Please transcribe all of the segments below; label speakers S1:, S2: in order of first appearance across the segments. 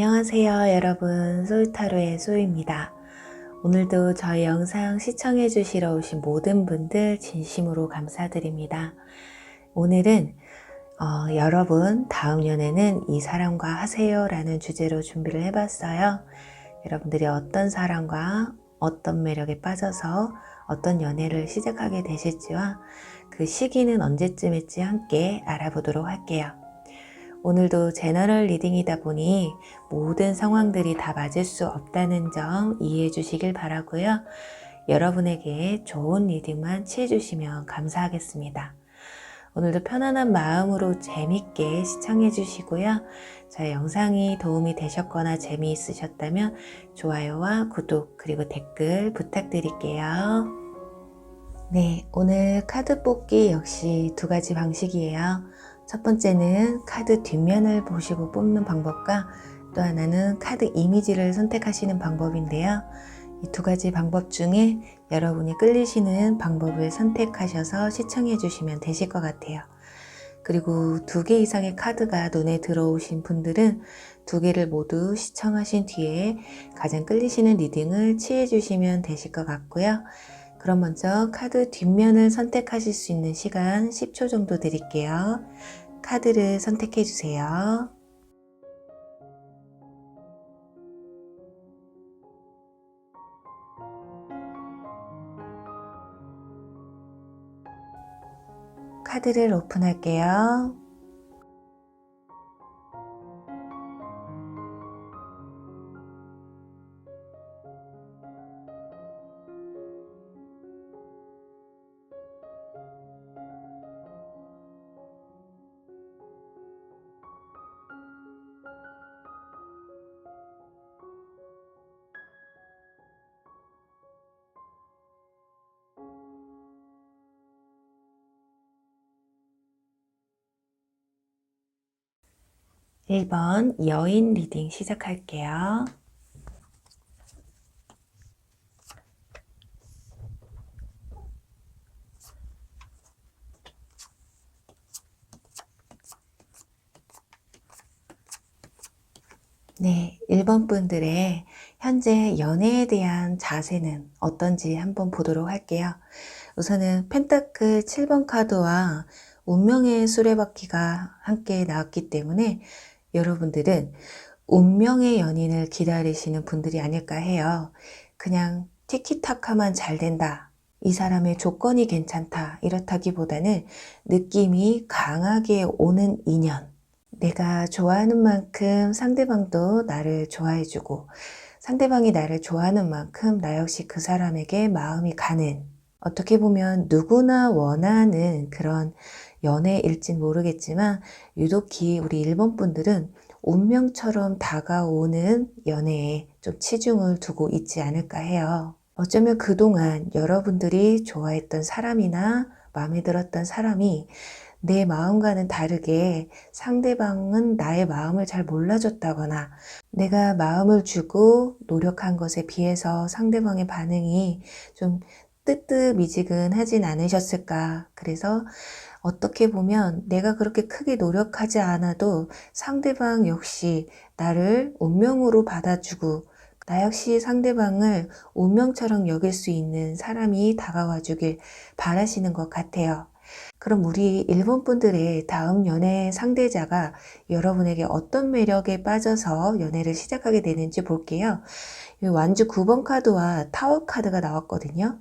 S1: 안녕하세요 여러분, 소유타로의 소유입니다. 오늘도 저희 영상 시청해 주시러 오신 모든 분들 진심으로 감사드립니다. 오늘은 여러분 다음 연애는 이 사람과 하세요 라는 주제로 준비를 해봤어요. 여러분들이 어떤 사람과 어떤 매력에 빠져서 어떤 연애를 시작하게 되실지와 그 시기는 언제쯤일지 함께 알아보도록 할게요. 오늘도 제너럴 리딩이다 보니 모든 상황들이 다 맞을 수 없다는 점 이해해 주시길 바라고요. 여러분에게 좋은 리딩만 취해 주시면 감사하겠습니다. 오늘도 편안한 마음으로 재밌게 시청해 주시고요. 저의 영상이 도움이 되셨거나 재미있으셨다면 좋아요와 구독 그리고 댓글 부탁드릴게요. 네, 오늘 카드 뽑기 역시 두 가지 방식이에요. 첫 번째는 카드 뒷면을 보시고 뽑는 방법과 또 하나는 카드 이미지를 선택하시는 방법인데요. 이 두 가지 방법 중에 여러분이 끌리시는 방법을 선택하셔서 시청해 주시면 되실 것 같아요. 그리고 두 개 이상의 카드가 눈에 들어오신 분들은 두 개를 모두 시청하신 뒤에 가장 끌리시는 리딩을 취해 주시면 되실 것 같고요. 그럼 먼저 카드 뒷면을 선택하실 수 있는 시간 10초 정도 드릴게요. 카드를 선택해 주세요. 카드를 오픈할게요. 일 번 여인 리딩 시작할게요. 네, 1번 분들의 현재 연애에 대한 자세는 어떤지 한번 보도록 할게요. 우선은 펜타클 7번 카드와 운명의 수레바퀴가 함께 나왔기 때문에 여러분들은 운명의 연인을 기다리시는 분들이 아닐까 해요. 그냥 티키타카만 잘 된다, 이 사람의 조건이 괜찮다, 이렇다기보다는 느낌이 강하게 오는 인연, 내가 좋아하는 만큼 상대방도 나를 좋아해주고 상대방이 나를 좋아하는 만큼 나 역시 그 사람에게 마음이 가는, 어떻게 보면 누구나 원하는 그런 연애일진 모르겠지만 유독히 우리 일본 분들은 운명처럼 다가오는 연애에 좀 치중을 두고 있지 않을까 해요. 어쩌면 그동안 여러분들이 좋아했던 사람이나 마음에 들었던 사람이 내 마음과는 다르게 상대방은 나의 마음을 잘 몰라줬다거나 내가 마음을 주고 노력한 것에 비해서 상대방의 반응이 좀 뜨뜻미지근하진 않으셨을까. 그래서 어떻게 보면 내가 그렇게 크게 노력하지 않아도 상대방 역시 나를 운명으로 받아주고 나 역시 상대방을 운명처럼 여길 수 있는 사람이 다가와 주길 바라시는 것 같아요. 그럼 우리 일본 분들의 다음 연애 상대자가 여러분에게 어떤 매력에 빠져서 연애를 시작하게 되는지 볼게요. 완주 9번 카드와 타워 카드가 나왔거든요.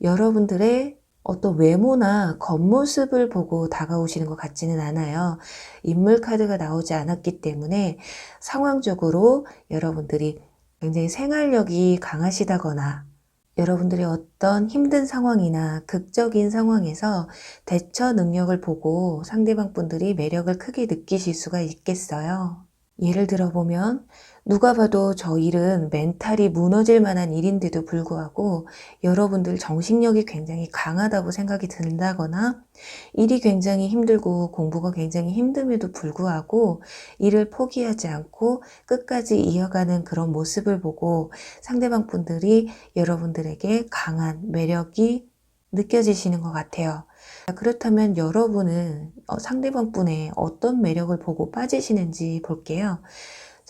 S1: 여러분들의 어떤 외모나 겉모습을 보고 다가오시는 것 같지는 않아요. 인물 카드가 나오지 않았기 때문에 상황적으로 여러분들이 굉장히 생활력이 강하시다거나 여러분들의 어떤 힘든 상황이나 극적인 상황에서 대처 능력을 보고 상대방 분들이 매력을 크게 느끼실 수가 있겠어요. 예를 들어보면 누가 봐도 저 일은 멘탈이 무너질 만한 일인데도 불구하고 여러분들 정신력이 굉장히 강하다고 생각이 든다거나 일이 굉장히 힘들고 공부가 굉장히 힘듦에도 불구하고 일을 포기하지 않고 끝까지 이어가는 그런 모습을 보고 상대방 분들이 여러분들에게 강한 매력이 느껴지시는 것 같아요. 그렇다면 여러분은 상대방 분의 어떤 매력을 보고 빠지시는지 볼게요.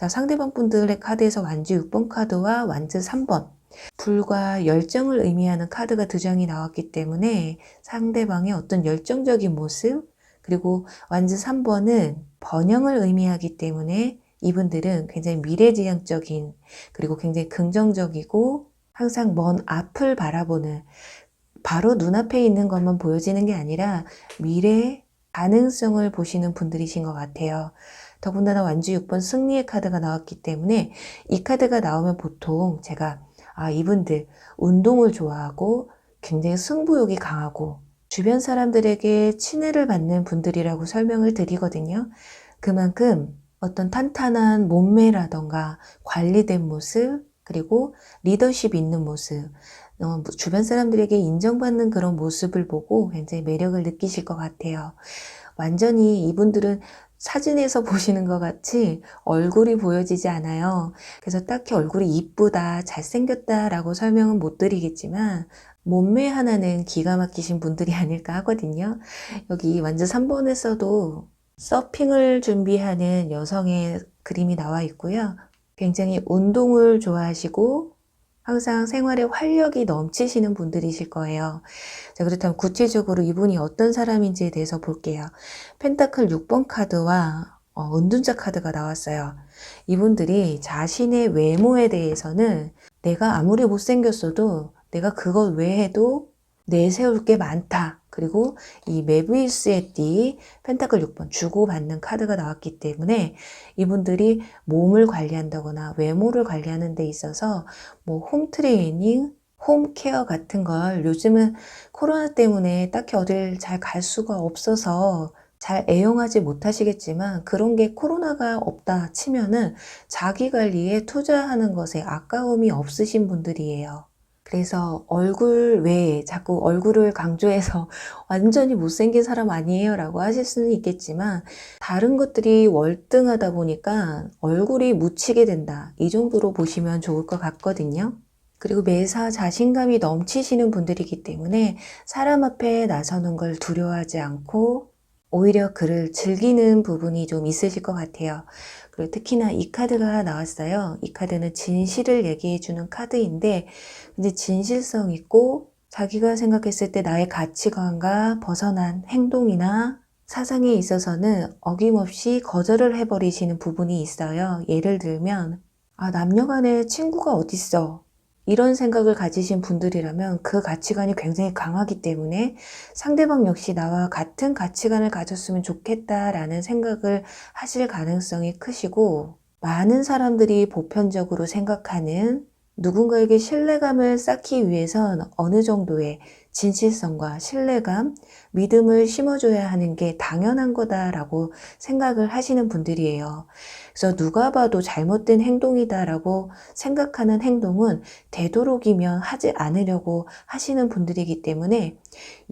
S1: 자, 상대방 분들의 카드에서 완즈 6번 카드와 완즈 3번. 불과 열정을 의미하는 카드가 두 장이 나왔기 때문에 상대방의 어떤 열정적인 모습, 그리고 완즈 3번은 번영을 의미하기 때문에 이분들은 굉장히 미래지향적인, 그리고 굉장히 긍정적이고 항상 먼 앞을 바라보는, 바로 눈앞에 있는 것만 보여지는 게 아니라 미래의 가능성을 보시는 분들이신 것 같아요. 더군다나 완주 6번 승리의 카드가 나왔기 때문에 이 카드가 나오면 보통 제가 이분들 운동을 좋아하고 굉장히 승부욕이 강하고 주변 사람들에게 친애를 받는 분들이라고 설명을 드리거든요. 그만큼 어떤 탄탄한 몸매라던가 관리된 모습, 그리고 리더십 있는 모습, 주변 사람들에게 인정받는 그런 모습을 보고 굉장히 매력을 느끼실 것 같아요. 완전히 이분들은 사진에서 보시는 것 같이 얼굴이 보여지지 않아요. 그래서 딱히 얼굴이 이쁘다, 잘생겼다 라고 설명은 못 드리겠지만 몸매 하나는 기가 막히신 분들이 아닐까 하거든요. 여기 완전 3번에서도 서핑을 준비하는 여성의 그림이 나와 있고요. 굉장히 운동을 좋아하시고 항상 생활에 활력이 넘치시는 분들이실 거예요. 자, 그렇다면 구체적으로 이분이 어떤 사람인지에 대해서 볼게요. 펜타클 6번 카드와 은둔자 카드가 나왔어요. 이분들이 자신의 외모에 대해서는 내가 아무리 못생겼어도 내가 그것 외에도 내세울 게 많다. 그리고 이 메비우스의 띠, 펜타클 6번 주고받는 카드가 나왔기 때문에 이분들이 몸을 관리한다거나 외모를 관리하는 데 있어서 뭐 홈트레이닝, 홈케어 같은 걸 요즘은 코로나 때문에 딱히 어딜 잘 갈 수가 없어서 잘 애용하지 못하시겠지만 그런 게 코로나가 없다 치면은 자기 관리에 투자하는 것에 아까움이 없으신 분들이에요. 그래서 얼굴 외에 자꾸 얼굴을 강조해서 완전히 못생긴 사람 아니에요 라고 하실 수는 있겠지만 다른 것들이 월등하다 보니까 얼굴이 묻히게 된다. 이 정도로 보시면 좋을 것 같거든요. 그리고 매사 자신감이 넘치시는 분들이기 때문에 사람 앞에 나서는 걸 두려워하지 않고 오히려 그를 즐기는 부분이 좀 있으실 것 같아요. 그리고 특히나 이 카드가 나왔어요. 이 카드는 진실을 얘기해주는 카드인데 근데 진실성 있고 자기가 생각했을 때 나의 가치관과 벗어난 행동이나 사상에 있어서는 어김없이 거절을 해버리시는 부분이 있어요. 예를 들면 남녀간에 친구가 어딨어? 이런 생각을 가지신 분들이라면 그 가치관이 굉장히 강하기 때문에 상대방 역시 나와 같은 가치관을 가졌으면 좋겠다라는 생각을 하실 가능성이 크시고 많은 사람들이 보편적으로 생각하는 누군가에게 신뢰감을 쌓기 위해선 어느 정도의 진실성과 신뢰감, 믿음을 심어줘야 하는 게 당연한 거다라고 생각을 하시는 분들이에요. 그래서 누가 봐도 잘못된 행동이다라고 생각하는 행동은 되도록이면 하지 않으려고 하시는 분들이기 때문에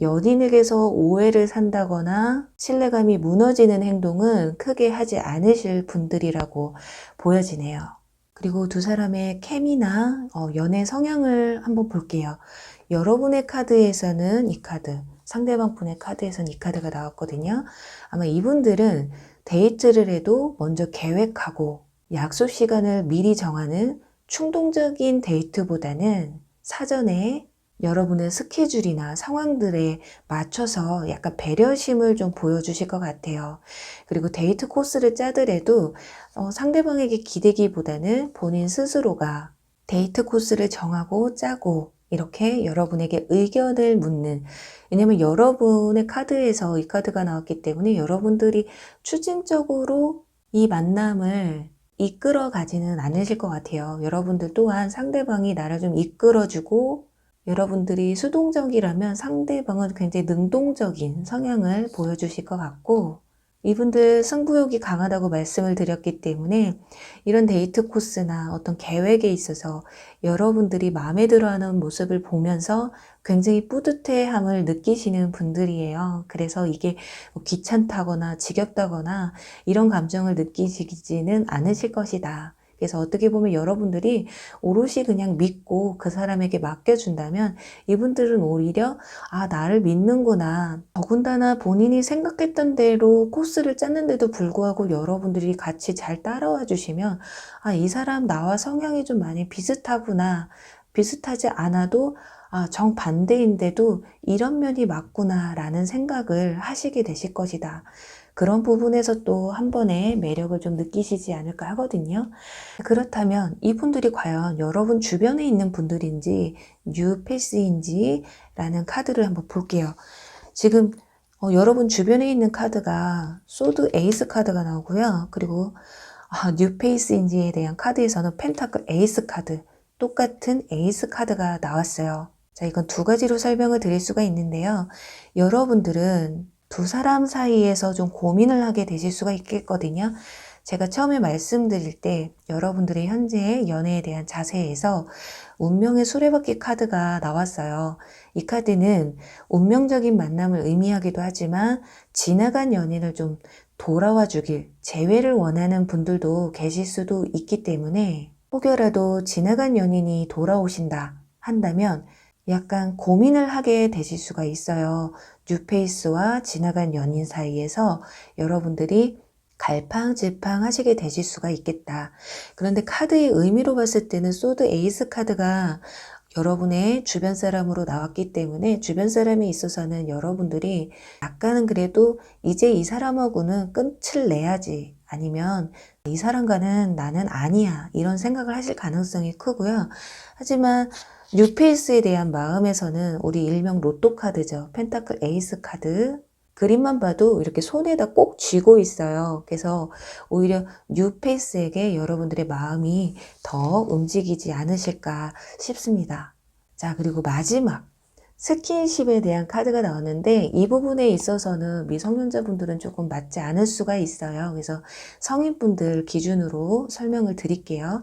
S1: 연인에게서 오해를 산다거나 신뢰감이 무너지는 행동은 크게 하지 않으실 분들이라고 보여지네요. 그리고 두 사람의 케미나 연애 성향을 한번 볼게요. 여러분의 카드에서는 이 카드, 상대방 분의 카드에서는 이 카드가 나왔거든요. 아마 이분들은 데이트를 해도 먼저 계획하고 약속 시간을 미리 정하는 충동적인 데이트보다는 사전에 여러분의 스케줄이나 상황들에 맞춰서 약간 배려심을 좀 보여주실 것 같아요. 그리고 데이트 코스를 짜더라도 상대방에게 기대기보다는 본인 스스로가 데이트 코스를 정하고 짜고 이렇게 여러분에게 의견을 묻는, 왜냐면 여러분의 카드에서 이 카드가 나왔기 때문에 여러분들이 추진적으로 이 만남을 이끌어 가지는 않으실 것 같아요. 여러분들 또한 상대방이 나를 좀 이끌어주고 여러분들이 수동적이라면 상대방은 굉장히 능동적인 성향을 보여주실 것 같고 이분들 승부욕이 강하다고 말씀을 드렸기 때문에 이런 데이트 코스나 어떤 계획에 있어서 여러분들이 마음에 들어하는 모습을 보면서 굉장히 뿌듯해함을 느끼시는 분들이에요. 그래서 이게 귀찮다거나 지겹다거나 이런 감정을 느끼시지는 않으실 것이다. 그래서 어떻게 보면 여러분들이 오롯이 그냥 믿고 그 사람에게 맡겨준다면 이분들은 오히려 나를 믿는구나. 더군다나 본인이 생각했던 대로 코스를 짰는데도 불구하고 여러분들이 같이 잘 따라와 주시면 이 사람 나와 성향이 좀 많이 비슷하구나. 비슷하지 않아도 정반대인데도 이런 면이 맞구나 라는 생각을 하시게 되실 것이다. 그런 부분에서 또 한 번의 매력을 좀 느끼시지 않을까 하거든요. 그렇다면 이분들이 과연 여러분 주변에 있는 분들인지 뉴페이스인지 라는 카드를 한번 볼게요. 지금 여러분 주변에 있는 카드가 소드 에이스 카드가 나오고요. 그리고 뉴페이스인지에 대한 카드에서는 펜타클 에이스 카드, 똑같은 에이스 카드가 나왔어요. 자, 이건 두 가지로 설명을 드릴 수가 있는데요. 여러분들은 두 사람 사이에서 좀 고민을 하게 되실 수가 있겠거든요. 제가 처음에 말씀드릴 때 여러분들의 현재의 연애에 대한 자세에서 운명의 수레바퀴 카드가 나왔어요. 이 카드는 운명적인 만남을 의미하기도 하지만 지나간 연인을 좀 돌아와 주길, 재회를 원하는 분들도 계실 수도 있기 때문에 혹여라도 지나간 연인이 돌아오신다 한다면 약간 고민을 하게 되실 수가 있어요. 뉴페이스와 지나간 연인 사이에서 여러분들이 갈팡질팡 하시게 되실 수가 있겠다. 그런데 카드의 의미로 봤을 때는 소드 에이스 카드가 여러분의 주변 사람으로 나왔기 때문에 주변 사람에 있어서는 여러분들이 약간은 그래도 이제 이 사람하고는 끝을 내야지, 아니면 이 사람과는 나는 아니야, 이런 생각을 하실 가능성이 크고요. 하지만 뉴페이스에 대한 마음에서는 우리 일명 로또 카드죠. 펜타클 에이스 카드. 그림만 봐도 이렇게 손에다 꼭 쥐고 있어요. 그래서 오히려 뉴페이스에게 여러분들의 마음이 더 움직이지 않으실까 싶습니다. 자, 그리고 마지막 스킨십에 대한 카드가 나왔는데 이 부분에 있어서는 미성년자분들은 조금 맞지 않을 수가 있어요. 그래서 성인분들 기준으로 설명을 드릴게요.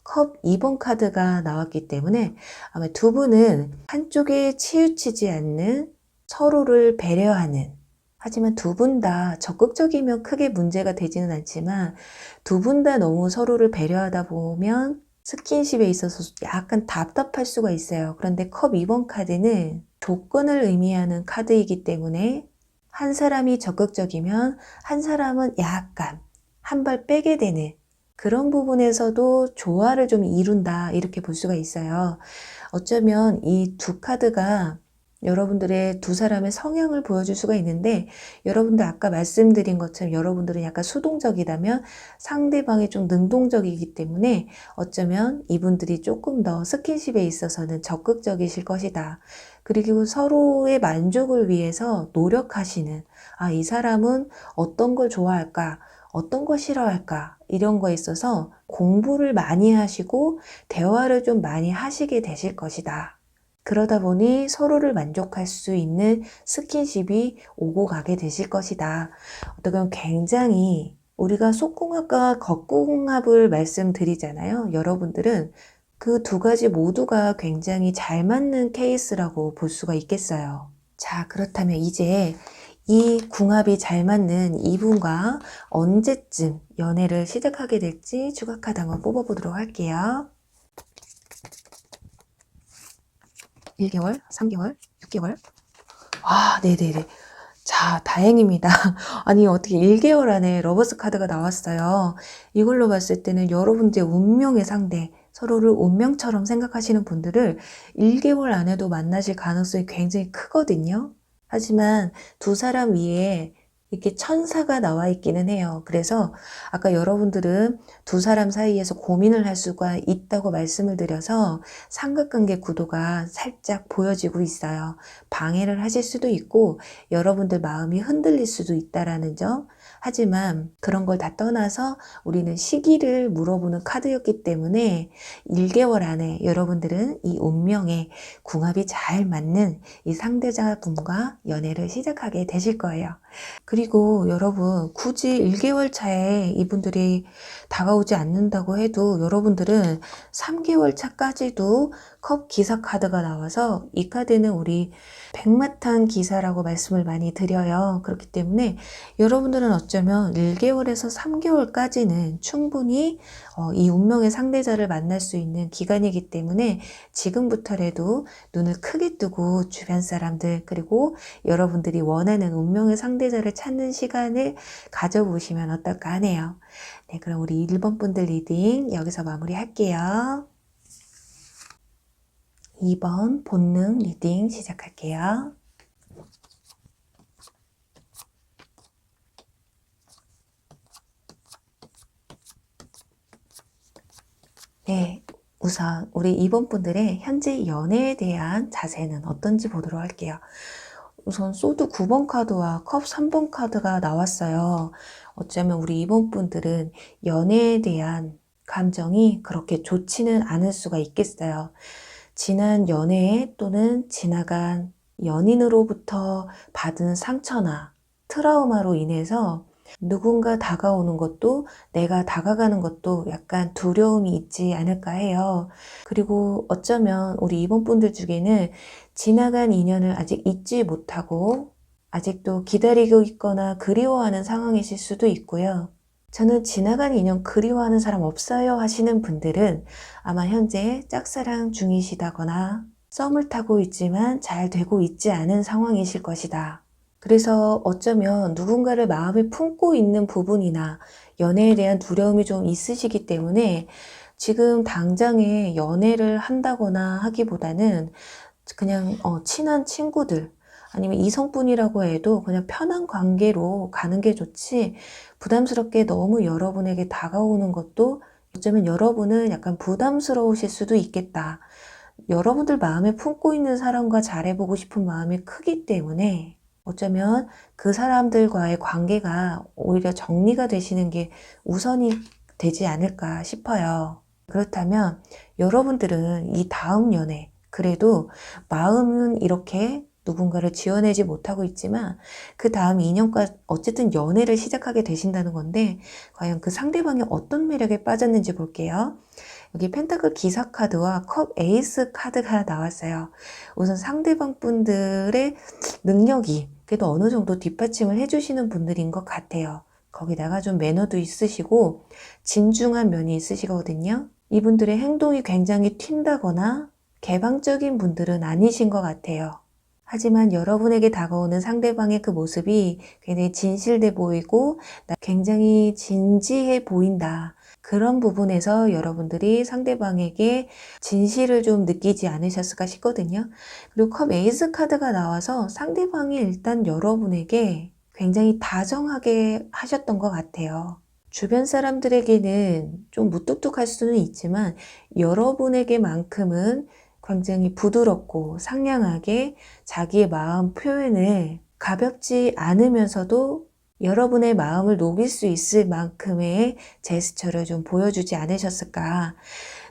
S1: 컵 2번 카드가 나왔기 때문에 아마 두 분은 한쪽에 치우치지 않는, 서로를 배려하는, 하지만 두 분 다 적극적이면 크게 문제가 되지는 않지만 두 분 다 너무 서로를 배려하다 보면 스킨십에 있어서 약간 답답할 수가 있어요. 그런데 컵 2번 카드는 조건을 의미하는 카드이기 때문에 한 사람이 적극적이면 한 사람은 약간 한 발 빼게 되는 그런 부분에서도 조화를 좀 이룬다, 이렇게 볼 수가 있어요. 어쩌면 이 두 카드가 여러분들의 두 사람의 성향을 보여줄 수가 있는데, 여러분들 아까 말씀드린 것처럼 여러분들은 약간 수동적이다면 상대방이 좀 능동적이기 때문에 어쩌면 이분들이 조금 더 스킨십에 있어서는 적극적이실 것이다. 그리고 서로의 만족을 위해서 노력하시는, 이 사람은 어떤 걸 좋아할까? 어떤 거 싫어할까? 이런 거에 있어서 공부를 많이 하시고 대화를 좀 많이 하시게 되실 것이다. 그러다 보니 서로를 만족할 수 있는 스킨십이 오고 가게 되실 것이다. 어떻게 보면 굉장히 우리가 속궁합과 겉궁합을 말씀드리잖아요. 여러분들은 그 두 가지 모두가 굉장히 잘 맞는 케이스라고 볼 수가 있겠어요. 자, 그렇다면 이제 이 궁합이 잘 맞는 이분과 언제쯤 연애를 시작하게 될지 추가 카드 한번 뽑아보도록 할게요. 1개월, 3개월, 6개월. 네네네. 자, 다행입니다. 아니, 어떻게 1개월 안에 러버스 카드가 나왔어요. 이걸로 봤을 때는 여러분들의 운명의 상대, 서로를 운명처럼 생각하시는 분들을 1개월 안에도 만나실 가능성이 굉장히 크거든요. 하지만 두 사람 위에 이렇게 천사가 나와 있기는 해요. 그래서 아까 여러분들은 두 사람 사이에서 고민을 할 수가 있다고 말씀을 드려서 삼각관계 구도가 살짝 보여지고 있어요. 방해를 하실 수도 있고 여러분들 마음이 흔들릴 수도 있다라는 점. 하지만 그런 걸 다 떠나서 우리는 시기를 물어보는 카드였기 때문에 1개월 안에 여러분들은 이 운명에 궁합이 잘 맞는 이 상대자분과 연애를 시작하게 되실 거예요. 그리고 여러분, 굳이 1개월 차에 이분들이 다가오지 않는다고 해도 여러분들은 3개월 차까지도 컵 기사 카드가 나와서 이 카드는 우리 백마탄 기사라고 말씀을 많이 드려요. 그렇기 때문에 여러분들은 어쩌면 1개월에서 3개월까지는 충분히 이 운명의 상대자를 만날 수 있는 기간이기 때문에 지금부터라도 눈을 크게 뜨고 주변 사람들 그리고 여러분들이 원하는 운명의 상대자를 찾는 시간을 가져보시면 어떨까 하네요. 네, 그럼 우리 1번 분들 리딩 여기서 마무리할게요. 2번 본능 리딩 시작할게요. 네, 우선 우리 2번 분들의 현재 연애에 대한 자세는 어떤지 보도록 할게요. 우선 소드 9번 카드와 컵 3번 카드가 나왔어요. 어쩌면 우리 2번 분들은 연애에 대한 감정이 그렇게 좋지는 않을 수가 있겠어요. 지난 연애 또는 지나간 연인으로부터 받은 상처나 트라우마로 인해서 누군가 다가오는 것도 내가 다가가는 것도 약간 두려움이 있지 않을까 해요. 그리고 어쩌면 우리 이번 분들 중에는 지나간 인연을 아직 잊지 못하고 아직도 기다리고 있거나 그리워하는 상황이실 수도 있고요. 저는 지나간 인연 그리워하는 사람 없어요 하시는 분들은 아마 현재 짝사랑 중이시다거나 썸을 타고 있지만 잘 되고 있지 않은 상황이실 것이다. 그래서 어쩌면 누군가를 마음에 품고 있는 부분이나 연애에 대한 두려움이 좀 있으시기 때문에 지금 당장에 연애를 한다거나 하기보다는 그냥 친한 친구들 아니면 이성뿐이라고 해도 그냥 편한 관계로 가는 게 좋지 부담스럽게 너무 여러분에게 다가오는 것도 어쩌면 여러분은 약간 부담스러우실 수도 있겠다. 여러분들 마음에 품고 있는 사람과 잘해보고 싶은 마음이 크기 때문에 어쩌면 그 사람들과의 관계가 오히려 정리가 되시는 게 우선이 되지 않을까 싶어요. 그렇다면 여러분들은 이 다음 연애, 그래도 마음은 이렇게 누군가를 지어내지 못하고 있지만 그 다음 인연과 어쨌든 연애를 시작하게 되신다는 건데 과연 그 상대방이 어떤 매력에 빠졌는지 볼게요. 여기 펜타클 기사 카드와 컵 에이스 카드가 나왔어요. 우선 상대방 분들의 능력이 그래도 어느 정도 뒷받침을 해주시는 분들인 것 같아요. 거기다가 좀 매너도 있으시고 진중한 면이 있으시거든요. 이분들의 행동이 굉장히 튄다거나 개방적인 분들은 아니신 것 같아요. 하지만 여러분에게 다가오는 상대방의 그 모습이 굉장히 진실돼 보이고 굉장히 진지해 보인다. 그런 부분에서 여러분들이 상대방에게 진실을 좀 느끼지 않으셨을까 싶거든요. 그리고 컵 에이스 카드가 나와서 상대방이 일단 여러분에게 굉장히 다정하게 하셨던 것 같아요. 주변 사람들에게는 좀 무뚝뚝할 수는 있지만 여러분에게만큼은 굉장히 부드럽고 상냥하게 자기의 마음 표현을 가볍지 않으면서도 여러분의 마음을 녹일 수 있을 만큼의 제스처를 좀 보여주지 않으셨을까.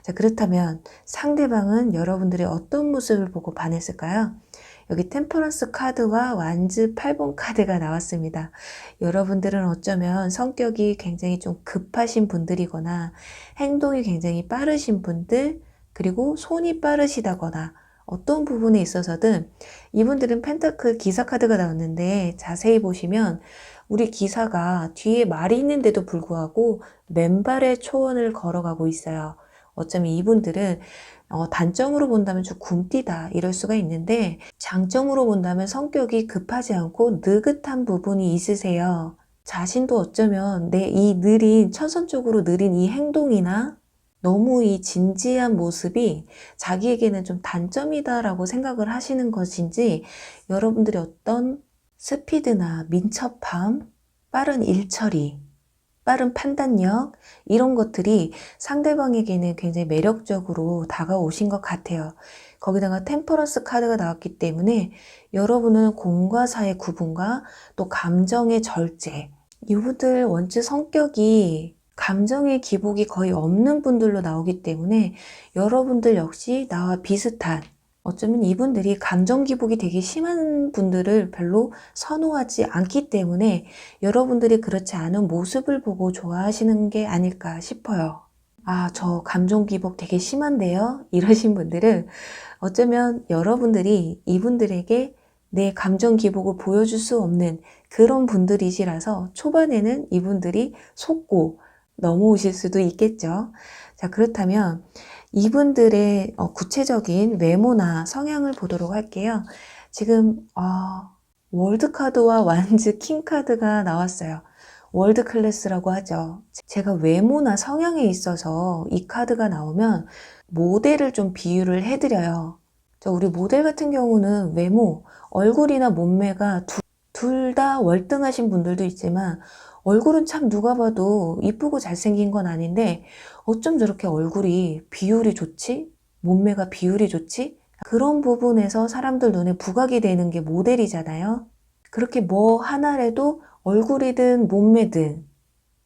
S1: 자, 그렇다면 상대방은 여러분들의 어떤 모습을 보고 반했을까요? 여기 템퍼런스 카드와 완즈 8번 카드가 나왔습니다. 여러분들은 어쩌면 성격이 굉장히 좀 급하신 분들이거나 행동이 굉장히 빠르신 분들, 그리고 손이 빠르시다거나 어떤 부분에 있어서든 이분들은 펜타클 기사 카드가 나왔는데 자세히 보시면 우리 기사가 뒤에 말이 있는데도 불구하고 맨발의 초원을 걸어가고 있어요. 어쩌면 이분들은 단점으로 본다면 좀 굼뛰다 이럴 수가 있는데 장점으로 본다면 성격이 급하지 않고 느긋한 부분이 있으세요. 자신도 어쩌면 내 이 느린 천선적으로 느린 이 행동이나 너무 이 진지한 모습이 자기에게는 좀 단점이다라고 생각을 하시는 것인지 여러분들이 어떤 스피드나 민첩함, 빠른 일처리, 빠른 판단력 이런 것들이 상대방에게는 굉장히 매력적으로 다가오신 것 같아요. 거기다가 템퍼런스 카드가 나왔기 때문에 여러분은 공과 사의 구분과 또 감정의 절제 이분들 원체 성격이 감정의 기복이 거의 없는 분들로 나오기 때문에 여러분들 역시 나와 비슷한 어쩌면 이분들이 감정 기복이 되게 심한 분들을 별로 선호하지 않기 때문에 여러분들이 그렇지 않은 모습을 보고 좋아하시는 게 아닐까 싶어요. 아, 저 감정 기복 되게 심한데요? 이러신 분들은 어쩌면 여러분들이 이분들에게 내 감정 기복을 보여줄 수 없는 그런 분들이시라서 초반에는 이분들이 속고 넘어오실 수도 있겠죠. 자, 그렇다면 이분들의 구체적인 외모나 성향을 보도록 할게요. 지금 월드카드와 완즈 킹카드가 나왔어요. 월드 클래스라고 하죠. 제가 외모나 성향에 있어서 이 카드가 나오면 모델을 좀 비유를 해드려요. 우리 모델 같은 경우는 외모, 얼굴이나 몸매가 둘 다 월등하신 분들도 있지만 얼굴은 참 누가 봐도 이쁘고 잘생긴 건 아닌데 어쩜 저렇게 얼굴이 비율이 좋지? 몸매가 비율이 좋지? 그런 부분에서 사람들 눈에 부각이 되는 게 모델이잖아요. 그렇게 뭐 하나라도 얼굴이든 몸매든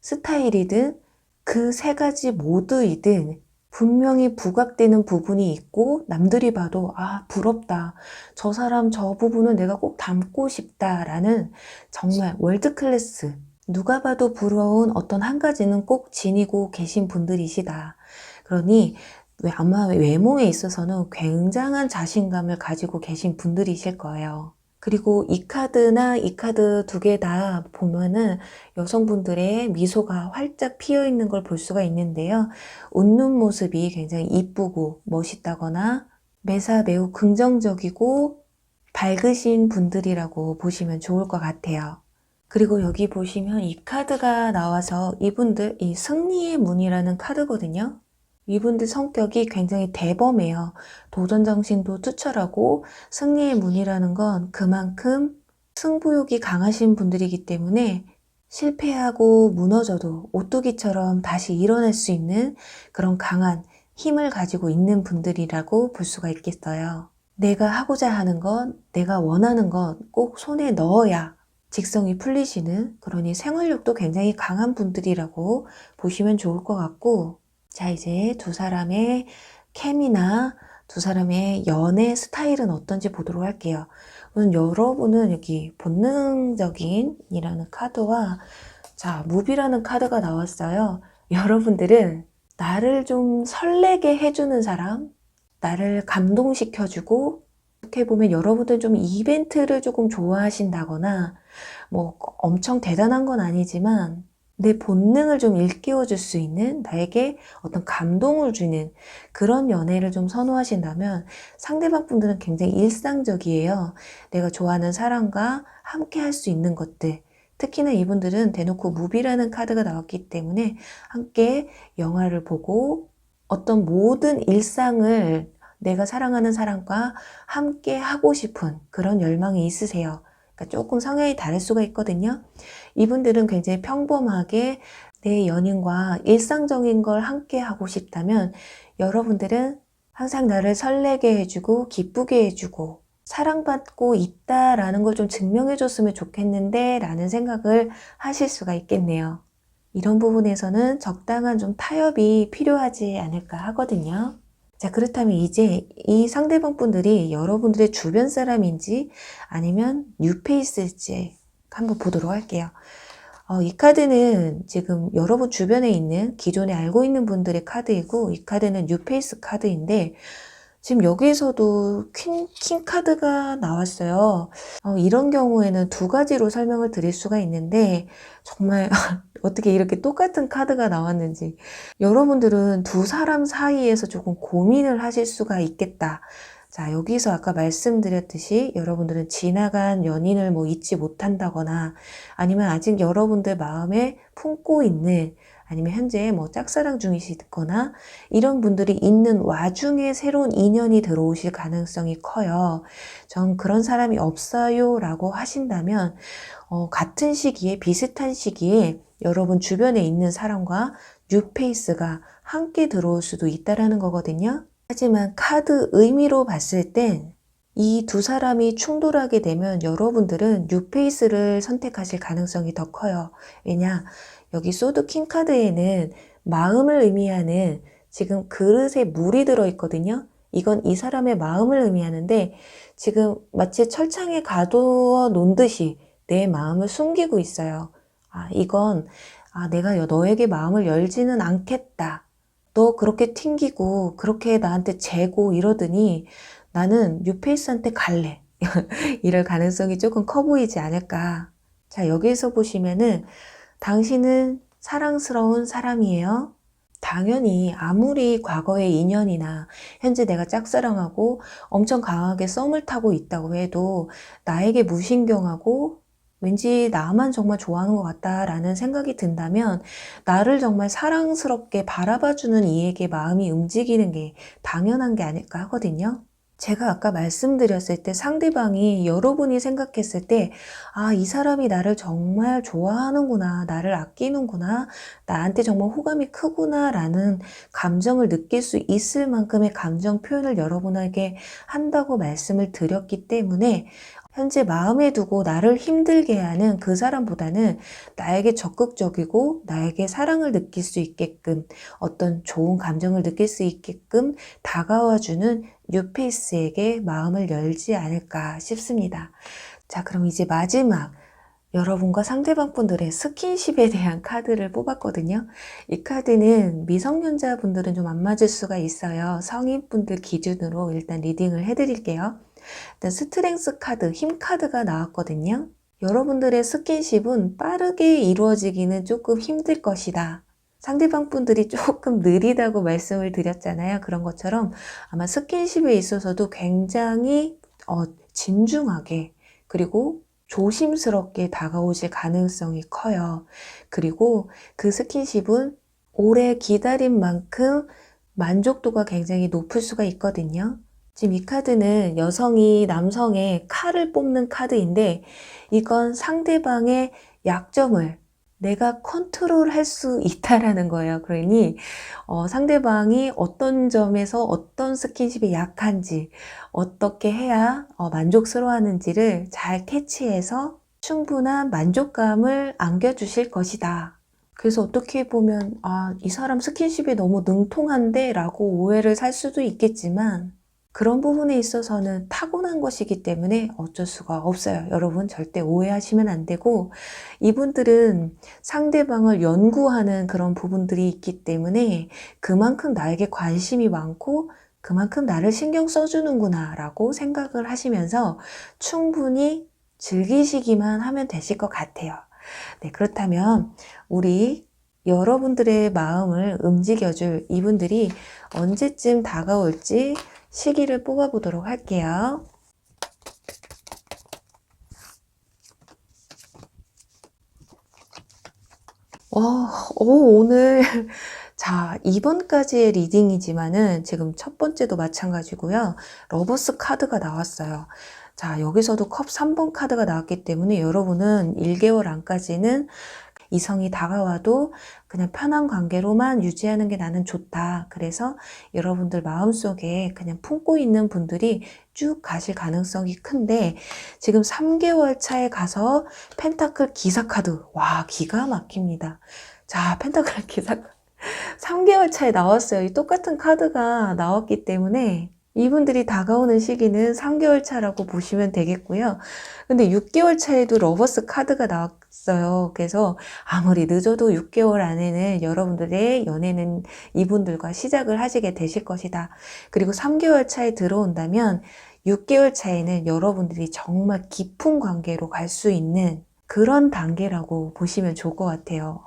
S1: 스타일이든 그 세 가지 모두이든 분명히 부각되는 부분이 있고 남들이 봐도 부럽다. 저 사람 저 부분은 내가 꼭 닮고 싶다라는 정말 월드클래스 누가 봐도 부러운 어떤 한 가지는 꼭 지니고 계신 분들이시다. 그러니 아마 외모에 있어서는 굉장한 자신감을 가지고 계신 분들이실 거예요. 그리고 이 카드나 이 카드 두 개 다 보면은 여성분들의 미소가 활짝 피어 있는 걸 볼 수가 있는데요. 웃는 모습이 굉장히 이쁘고 멋있다거나 매사 매우 긍정적이고 밝으신 분들이라고 보시면 좋을 것 같아요. 그리고 여기 보시면 이 카드가 나와서 이분들 이 승리의 문이라는 카드거든요. 이분들 성격이 굉장히 대범해요. 도전정신도 투철하고 승리의 문이라는 건 그만큼 승부욕이 강하신 분들이기 때문에 실패하고 무너져도 오뚜기처럼 다시 일어날 수 있는 그런 강한 힘을 가지고 있는 분들이라고 볼 수가 있겠어요. 내가 하고자 하는 것, 내가 원하는 것 꼭 손에 넣어야 직성이 풀리시는, 그러니 생활력도 굉장히 강한 분들이라고 보시면 좋을 것 같고, 자, 이제 두 사람의 케미나 두 사람의 연애 스타일은 어떤지 보도록 할게요. 우선 여러분은 여기 본능적인 이라는 카드와 무비라는 카드가 나왔어요. 여러분들은 나를 좀 설레게 해주는 사람, 나를 감동시켜주고, 어떻게 보면 여러분들 좀 이벤트를 조금 좋아하신다거나 뭐 엄청 대단한 건 아니지만 내 본능을 좀 일깨워줄 수 있는, 나에게 어떤 감동을 주는 그런 연애를 좀 선호하신다면 상대방 분들은 굉장히 일상적이에요. 내가 좋아하는 사람과 함께 할 수 있는 것들, 특히나 이분들은 대놓고 무비라는 카드가 나왔기 때문에 함께 영화를 보고 어떤 모든 일상을 내가 사랑하는 사람과 함께 하고 싶은 그런 열망이 있으세요. 그러니까 조금 성향이 다를 수가 있거든요. 이분들은 굉장히 평범하게 내 연인과 일상적인 걸 함께 하고 싶다면 여러분들은 항상 나를 설레게 해주고 기쁘게 해주고 사랑받고 있다라는 걸 좀 증명해 줬으면 좋겠는데 라는 생각을 하실 수가 있겠네요. 이런 부분에서는 적당한 좀 타협이 필요하지 않을까 하거든요. 자, 그렇다면 이제 이 상대방 분들이 여러분들의 주변 사람인지 아니면 뉴페이스일지 한번 보도록 할게요. 이 카드는 지금 여러분 주변에 있는 기존에 알고 있는 분들의 카드이고, 이 카드는 뉴페이스 카드인데 지금 여기에서도 킹 카드가 나왔어요. 이런 경우에는 두 가지로 설명을 드릴 수가 있는데 정말 어떻게 이렇게 똑같은 카드가 나왔는지, 여러분들은 두 사람 사이에서 조금 고민을 하실 수가 있겠다. 자, 여기서 아까 말씀드렸듯이 여러분들은 지나간 연인을 뭐 잊지 못한다거나 아니면 아직 여러분들 마음에 품고 있는, 아니면 현재 뭐 짝사랑 중이시거나 이런 분들이 있는 와중에 새로운 인연이 들어오실 가능성이 커요. 전 그런 사람이 없어요 라고 하신다면 같은 시기에, 비슷한 시기에 여러분 주변에 있는 사람과 뉴페이스가 함께 들어올 수도 있다라는 거거든요. 하지만 카드 의미로 봤을 땐 이 두 사람이 충돌하게 되면 여러분들은 뉴페이스를 선택하실 가능성이 더 커요. 왜냐? 여기 소드 킹 카드에는 마음을 의미하는 지금 그릇에 물이 들어있거든요. 이건 이 사람의 마음을 의미하는데 지금 마치 철창에 가두어 놓은 듯이 내 마음을 숨기고 있어요. 이건 내가 너에게 마음을 열지는 않겠다. 너 그렇게 튕기고 그렇게 나한테 재고 이러더니 나는 뉴페이스한테 갈래. 이럴 가능성이 조금 커 보이지 않을까. 자, 여기에서 보시면은 당신은 사랑스러운 사람이에요. 당연히 아무리 과거의 인연이나 현재 내가 짝사랑하고 엄청 강하게 썸을 타고 있다고 해도 나에게 무신경하고 왠지 나만 정말 좋아하는 것 같다라는 생각이 든다면 나를 정말 사랑스럽게 바라봐주는 이에게 마음이 움직이는 게 당연한 게 아닐까 하거든요. 제가 아까 말씀드렸을 때 상대방이 여러분이 생각했을 때, 아, 이 사람이 나를 정말 좋아하는구나, 나를 아끼는구나, 나한테 정말 호감이 크구나, 라는 감정을 느낄 수 있을 만큼의 감정 표현을 여러분에게 한다고 말씀을 드렸기 때문에, 현재 마음에 두고 나를 힘들게 하는 그 사람보다는 나에게 적극적이고 나에게 사랑을 느낄 수 있게끔 어떤 좋은 감정을 느낄 수 있게끔 다가와주는 뉴페이스에게 마음을 열지 않을까 싶습니다. 자, 그럼 이제 마지막 여러분과 상대방 분들의 스킨십에 대한 카드를 뽑았거든요. 이 카드는 미성년자 분들은 좀 안 맞을 수가 있어요. 성인분들 기준으로 일단 리딩을 해드릴게요. 일단 스트렝스 카드, 힘 카드가 나왔거든요. 여러분들의 스킨십은 빠르게 이루어지기는 조금 힘들 것이다. 상대방 분들이 조금 느리다고 말씀을 드렸잖아요. 그런 것처럼 아마 스킨십에 있어서도 굉장히 진중하게 그리고 조심스럽게 다가오실 가능성이 커요. 그리고 그 스킨십은 오래 기다린 만큼 만족도가 굉장히 높을 수가 있거든요. 지금 이 카드는 여성이 남성의 칼을 뽑는 카드인데 이건 상대방의 약점을 내가 컨트롤할 수 있다라는 거예요. 그러니 상대방이 어떤 점에서 어떤 스킨십이 약한지 어떻게 해야 만족스러워하는지를 잘 캐치해서 충분한 만족감을 안겨주실 것이다. 그래서 어떻게 보면 이 사람 스킨십이 너무 능통한데 라고 오해를 살 수도 있겠지만 그런 부분에 있어서는 타고난 것이기 때문에 어쩔 수가 없어요. 여러분 절대 오해하시면 안 되고 이분들은 상대방을 연구하는 그런 부분들이 있기 때문에 그만큼 나에게 관심이 많고 그만큼 나를 신경 써주는구나 라고 생각을 하시면서 충분히 즐기시기만 하면 되실 것 같아요. 네, 그렇다면 우리 여러분들의 마음을 움직여줄 이분들이 언제쯤 다가올지 시기를 뽑아보도록 할게요. 오늘 자, 2번까지의 리딩이지만은 지금 첫 번째도 마찬가지고요. 러버스 카드가 나왔어요. 자, 여기서도 컵 3번 카드가 나왔기 때문에 여러분은 1개월 안까지는 이성이 다가와도 그냥 편한 관계로만 유지하는 게 나는 좋다. 그래서 여러분들 마음속에 그냥 품고 있는 분들이 쭉 가실 가능성이 큰데 지금 3개월 차에 가서 펜타클 기사 카드. 와, 기가 막힙니다. 자, 펜타클 기사 카드. 3개월 차에 나왔어요. 이 똑같은 카드가 나왔기 때문에 이분들이 다가오는 시기는 3개월 차라고 보시면 되겠고요. 근데 6개월 차에도 러버스 카드가 나왔어요. 그래서 아무리 늦어도 6개월 안에는 여러분들의 연애는 이분들과 시작을 하시게 되실 것이다. 그리고 3개월 차에 들어온다면 6개월 차에는 여러분들이 정말 깊은 관계로 갈 수 있는 그런 단계라고 보시면 좋을 것 같아요.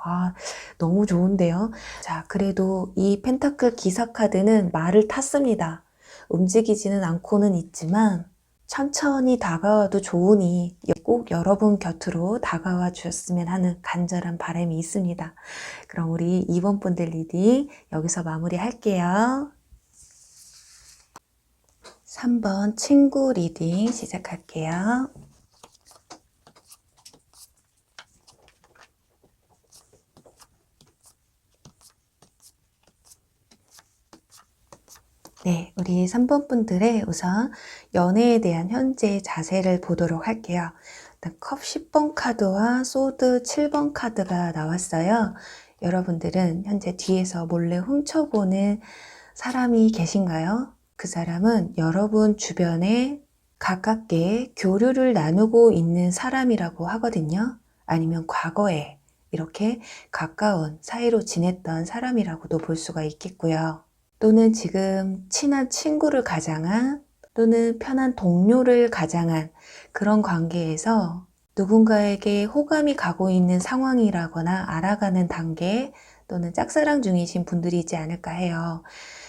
S1: 너무 좋은데요. 자, 그래도 이 펜타클 기사 카드는 말을 탔습니다. 움직이지는 않고는 있지만 천천히 다가와도 좋으니 꼭 여러분 곁으로 다가와 주셨으면 하는 간절한 바람이 있습니다. 그럼 우리 2번 분들 리딩 여기서 마무리 할게요. 3번 친구 리딩 시작할게요. 네, 우리 3번 분들의 우선 연애에 대한 현재의 자세를 보도록 할게요. 일단 컵 10번 카드와 소드 7번 카드가 나왔어요. 여러분들은 현재 뒤에서 몰래 훔쳐보는 사람이 계신가요? 그 사람은 여러분 주변에 가깝게 교류를 나누고 있는 사람이라고 하거든요. 아니면 과거에 이렇게 가까운 사이로 지냈던 사람이라고도 볼 수가 있겠고요. 또는 지금 친한 친구를 가장한 또는 편한 동료를 가장한 그런 관계에서 누군가에게 호감이 가고 있는 상황이라거나 알아가는 단계 또는 짝사랑 중이신 분들이지 않을까 해요.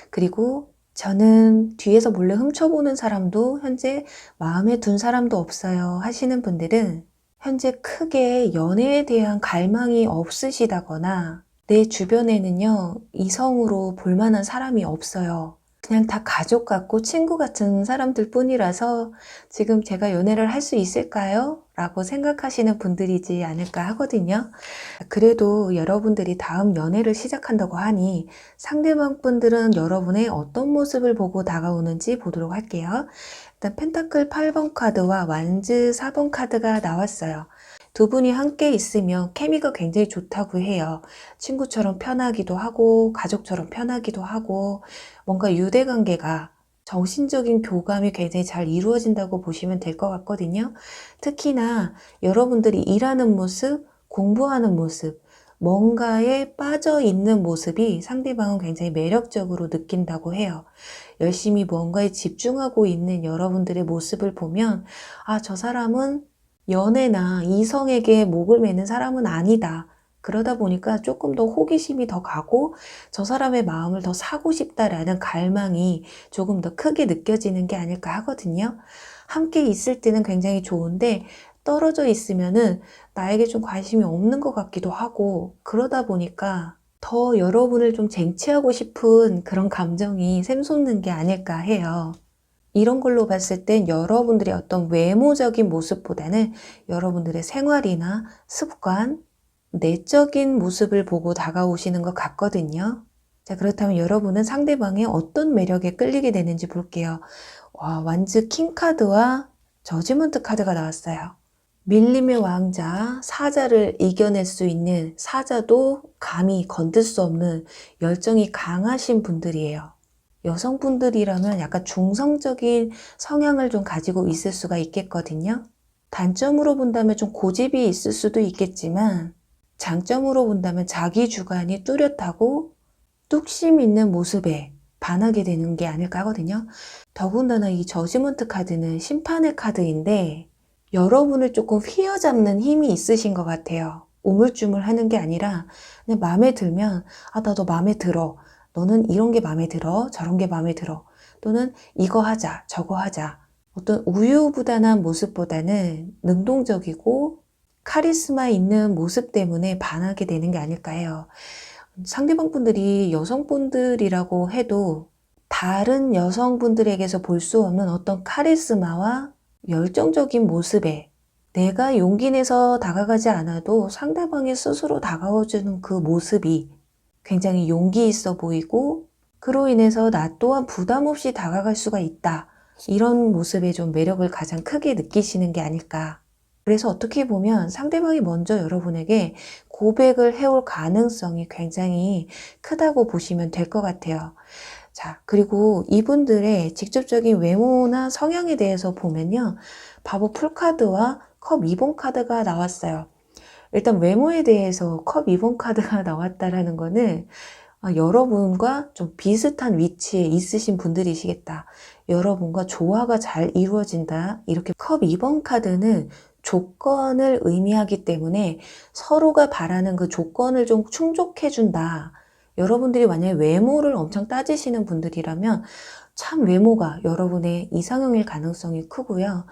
S1: 그리고 저는 뒤에서 몰래 훔쳐보는 사람도 현재 마음에 둔 사람도 없어요 하시는 분들은 현재 크게 연애에 대한 갈망이 없으시다거나 내 주변에는요, 이성으로 볼만한 사람이 없어요. 그냥 다 가족 같고 친구 같은 사람들 뿐이라서 지금 제가 연애를 할 수 있을까요? 라고 생각하시는 분들이지 않을까 하거든요. 그래도 여러분들이 다음 연애를 시작한다고 하니 상대방 분들은 여러분의 어떤 모습을 보고 다가오는지 보도록 할게요. 일단 펜타클 8번 카드와 완즈 4번 카드가 나왔어요. 두 분이 함께 있으면 케미가 굉장히 좋다고 해요. 친구처럼 편하기도 하고 가족처럼 편하기도 하고 뭔가 유대관계가 정신적인 교감이 굉장히 잘 이루어진다고 보시면 될 것 같거든요. 특히나 여러분들이 일하는 모습, 공부하는 모습, 뭔가에 빠져 있는 모습이 상대방은 굉장히 매력적으로 느낀다고 해요. 열심히 뭔가에 집중하고 있는 여러분들의 모습을 보면 아, 저 사람은 연애나 이성에게 목을 매는 사람은 아니다. 그러다 보니까 조금 더 호기심이 더 가고 저 사람의 마음을 더 사고 싶다라는 갈망이 조금 더 크게 느껴지는 게 아닐까 하거든요. 함께 있을 때는 굉장히 좋은데 떨어져 있으면은 나에게 좀 관심이 없는 것 같기도 하고 그러다 보니까 더 여러분을 좀 쟁취하고 싶은 그런 감정이 샘솟는 게 아닐까 해요. 이런 걸로 봤을 땐 여러분들의 어떤 외모적인 모습보다는 여러분들의 생활이나 습관, 내적인 모습을 보고 다가오시는 것 같거든요. 자, 그렇다면 여러분은 상대방의 어떤 매력에 끌리게 되는지 볼게요. 와, 완즈 킹 카드와 저지먼트 카드가 나왔어요. 밀림의 왕자, 사자를 이겨낼 수 있는 사자도 감히 건들 수 없는 열정이 강하신 분들이에요. 여성분들이라면 약간 중성적인 성향을 좀 가지고 있을 수가 있겠거든요. 단점으로 본다면 좀 고집이 있을 수도 있겠지만 장점으로 본다면 자기 주관이 뚜렷하고 뚝심 있는 모습에 반하게 되는 게 아닐까 하거든요. 더군다나 이 저지먼트 카드는 심판의 카드인데 여러분을 조금 휘어잡는 힘이 있으신 것 같아요. 우물쭈물 하는 게 아니라 그냥 마음에 들면 아, 나도 마음에 들어. 너는 이런 게 마음에 들어. 저런 게 마음에 들어. 또는 이거 하자. 저거 하자. 어떤 우유부단한 모습보다는 능동적이고 카리스마 있는 모습 때문에 반하게 되는 게 아닐까 해요. 상대방 분들이 여성분들이라고 해도 다른 여성분들에게서 볼 수 없는 어떤 카리스마와 열정적인 모습에 내가 용기 내서 다가가지 않아도 상대방이 스스로 다가와주는 그 모습이 굉장히 용기 있어 보이고 그로 인해서 나 또한 부담 없이 다가갈 수가 있다. 이런 모습에 좀 매력을 가장 크게 느끼시는 게 아닐까. 그래서 어떻게 보면 상대방이 먼저 여러분에게 고백을 해올 가능성이 굉장히 크다고 보시면 될 것 같아요. 자, 그리고 이분들의 직접적인 외모나 성향에 대해서 보면요. 바보 풀카드와 컵 2번 카드가 나왔어요. 일단 외모에 대해서 컵 2번 카드가 나왔다라는 거는 여러분과 좀 비슷한 위치에 있으신 분들이시겠다. 여러분과 조화가 잘 이루어진다. 이렇게 컵 2번 카드는 조건을 의미하기 때문에 서로가 바라는 그 조건을 좀 충족해준다. 여러분들이 만약에 외모를 엄청 따지시는 분들이라면 참 외모가 여러분의 이상형일 가능성이 크고요.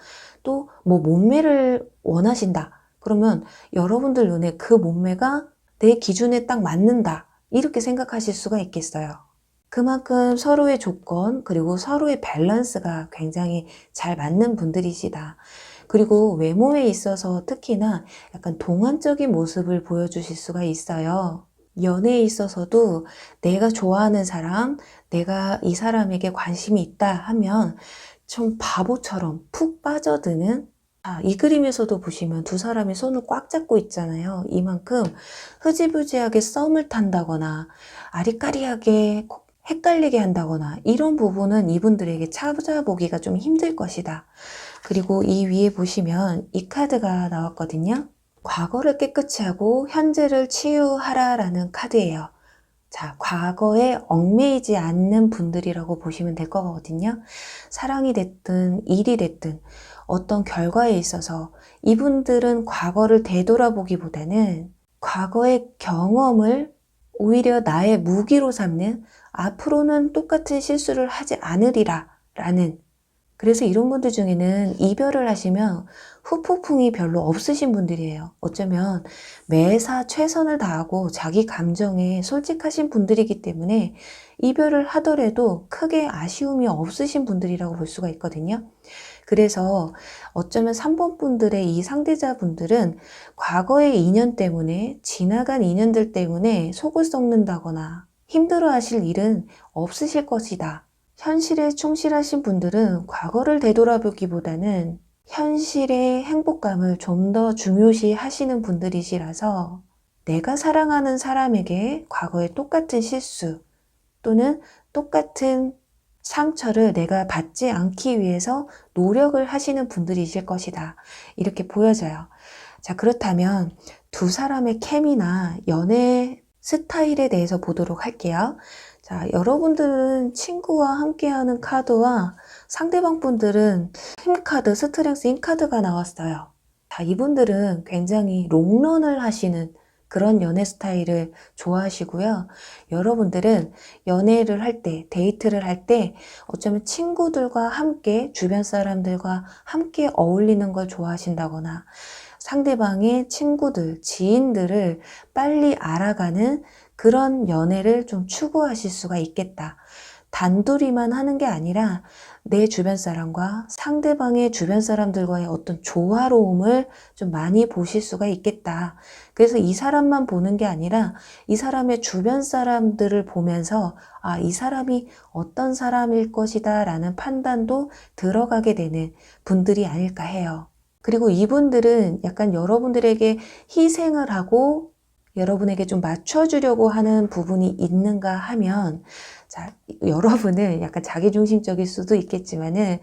S1: 또 뭐 몸매를 원하신다. 그러면 여러분들 눈에 그 몸매가 내 기준에 딱 맞는다. 이렇게 생각하실 수가 있겠어요. 그만큼 서로의 조건 그리고 서로의 밸런스가 굉장히 잘 맞는 분들이시다. 그리고 외모에 있어서 특히나 약간 동안적인 모습을 보여주실 수가 있어요. 연애에 있어서도 내가 좋아하는 사람, 내가 이 사람에게 관심이 있다 하면 좀 바보처럼 푹 빠져드는 이 그림에서도 보시면 두 사람이 손을 꽉 잡고 있잖아요. 이만큼 흐지부지하게 썸을 탄다거나 아리까리하게 헷갈리게 한다거나 이런 부분은 이분들에게 찾아보기가 좀 힘들 것이다. 그리고 이 위에 보시면 이 카드가 나왔거든요. 과거를 깨끗이 하고 현재를 치유하라라는 카드예요. 자, 과거에 얽매이지 않는 분들이라고 보시면 될 거거든요. 사랑이 됐든 일이 됐든 어떤 결과에 있어서 이분들은 과거를 되돌아보기보다는 과거의 경험을 오히려 나의 무기로 삼는 앞으로는 똑같은 실수를 하지 않으리라 라는, 그래서 이런 분들 중에는 이별을 하시면 후폭풍이 별로 없으신 분들이에요. 어쩌면 매사 최선을 다하고 자기 감정에 솔직하신 분들이기 때문에 이별을 하더라도 크게 아쉬움이 없으신 분들이라고 볼 수가 있거든요. 그래서 어쩌면 3번 분들의 이 상대자분들은 과거의 인연 때문에, 지나간 인연들 때문에 속을 썩는다거나 힘들어 하실 일은 없으실 것이다. 현실에 충실하신 분들은 과거를 되돌아보기보다는 현실의 행복감을 좀 더 중요시 하시는 분들이시라서 내가 사랑하는 사람에게 과거의 똑같은 실수 또는 똑같은 상처를 내가 받지 않기 위해서 노력을 하시는 분들이실 것이다. 이렇게 보여져요. 자, 그렇다면 두 사람의 케미나 연애 스타일에 대해서 보도록 할게요. 자, 여러분들은 친구와 함께하는 카드와 상대방 분들은 힘카드, 스트렝스 힘카드가 나왔어요. 자, 이분들은 굉장히 롱런을 하시는 그런 연애 스타일을 좋아하시고요. 여러분들은 연애를 할 때, 데이트를 할 때 어쩌면 친구들과 함께, 주변 사람들과 함께 어울리는 걸 좋아하신다거나 상대방의 친구들, 지인들을 빨리 알아가는 그런 연애를 좀 추구하실 수가 있겠다. 단둘이만 하는 게 아니라 내 주변 사람과 상대방의 주변 사람들과의 어떤 조화로움을 좀 많이 보실 수가 있겠다. 그래서 이 사람만 보는 게 아니라 이 사람의 주변 사람들을 보면서 아, 이 사람이 어떤 사람일 것이다 라는 판단도 들어가게 되는 분들이 아닐까 해요. 그리고 이분들은 약간 여러분들에게 희생을 하고 여러분에게 좀 맞춰주려고 하는 부분이 있는가 하면, 자, 여러분은 약간 자기중심적일 수도 있겠지만은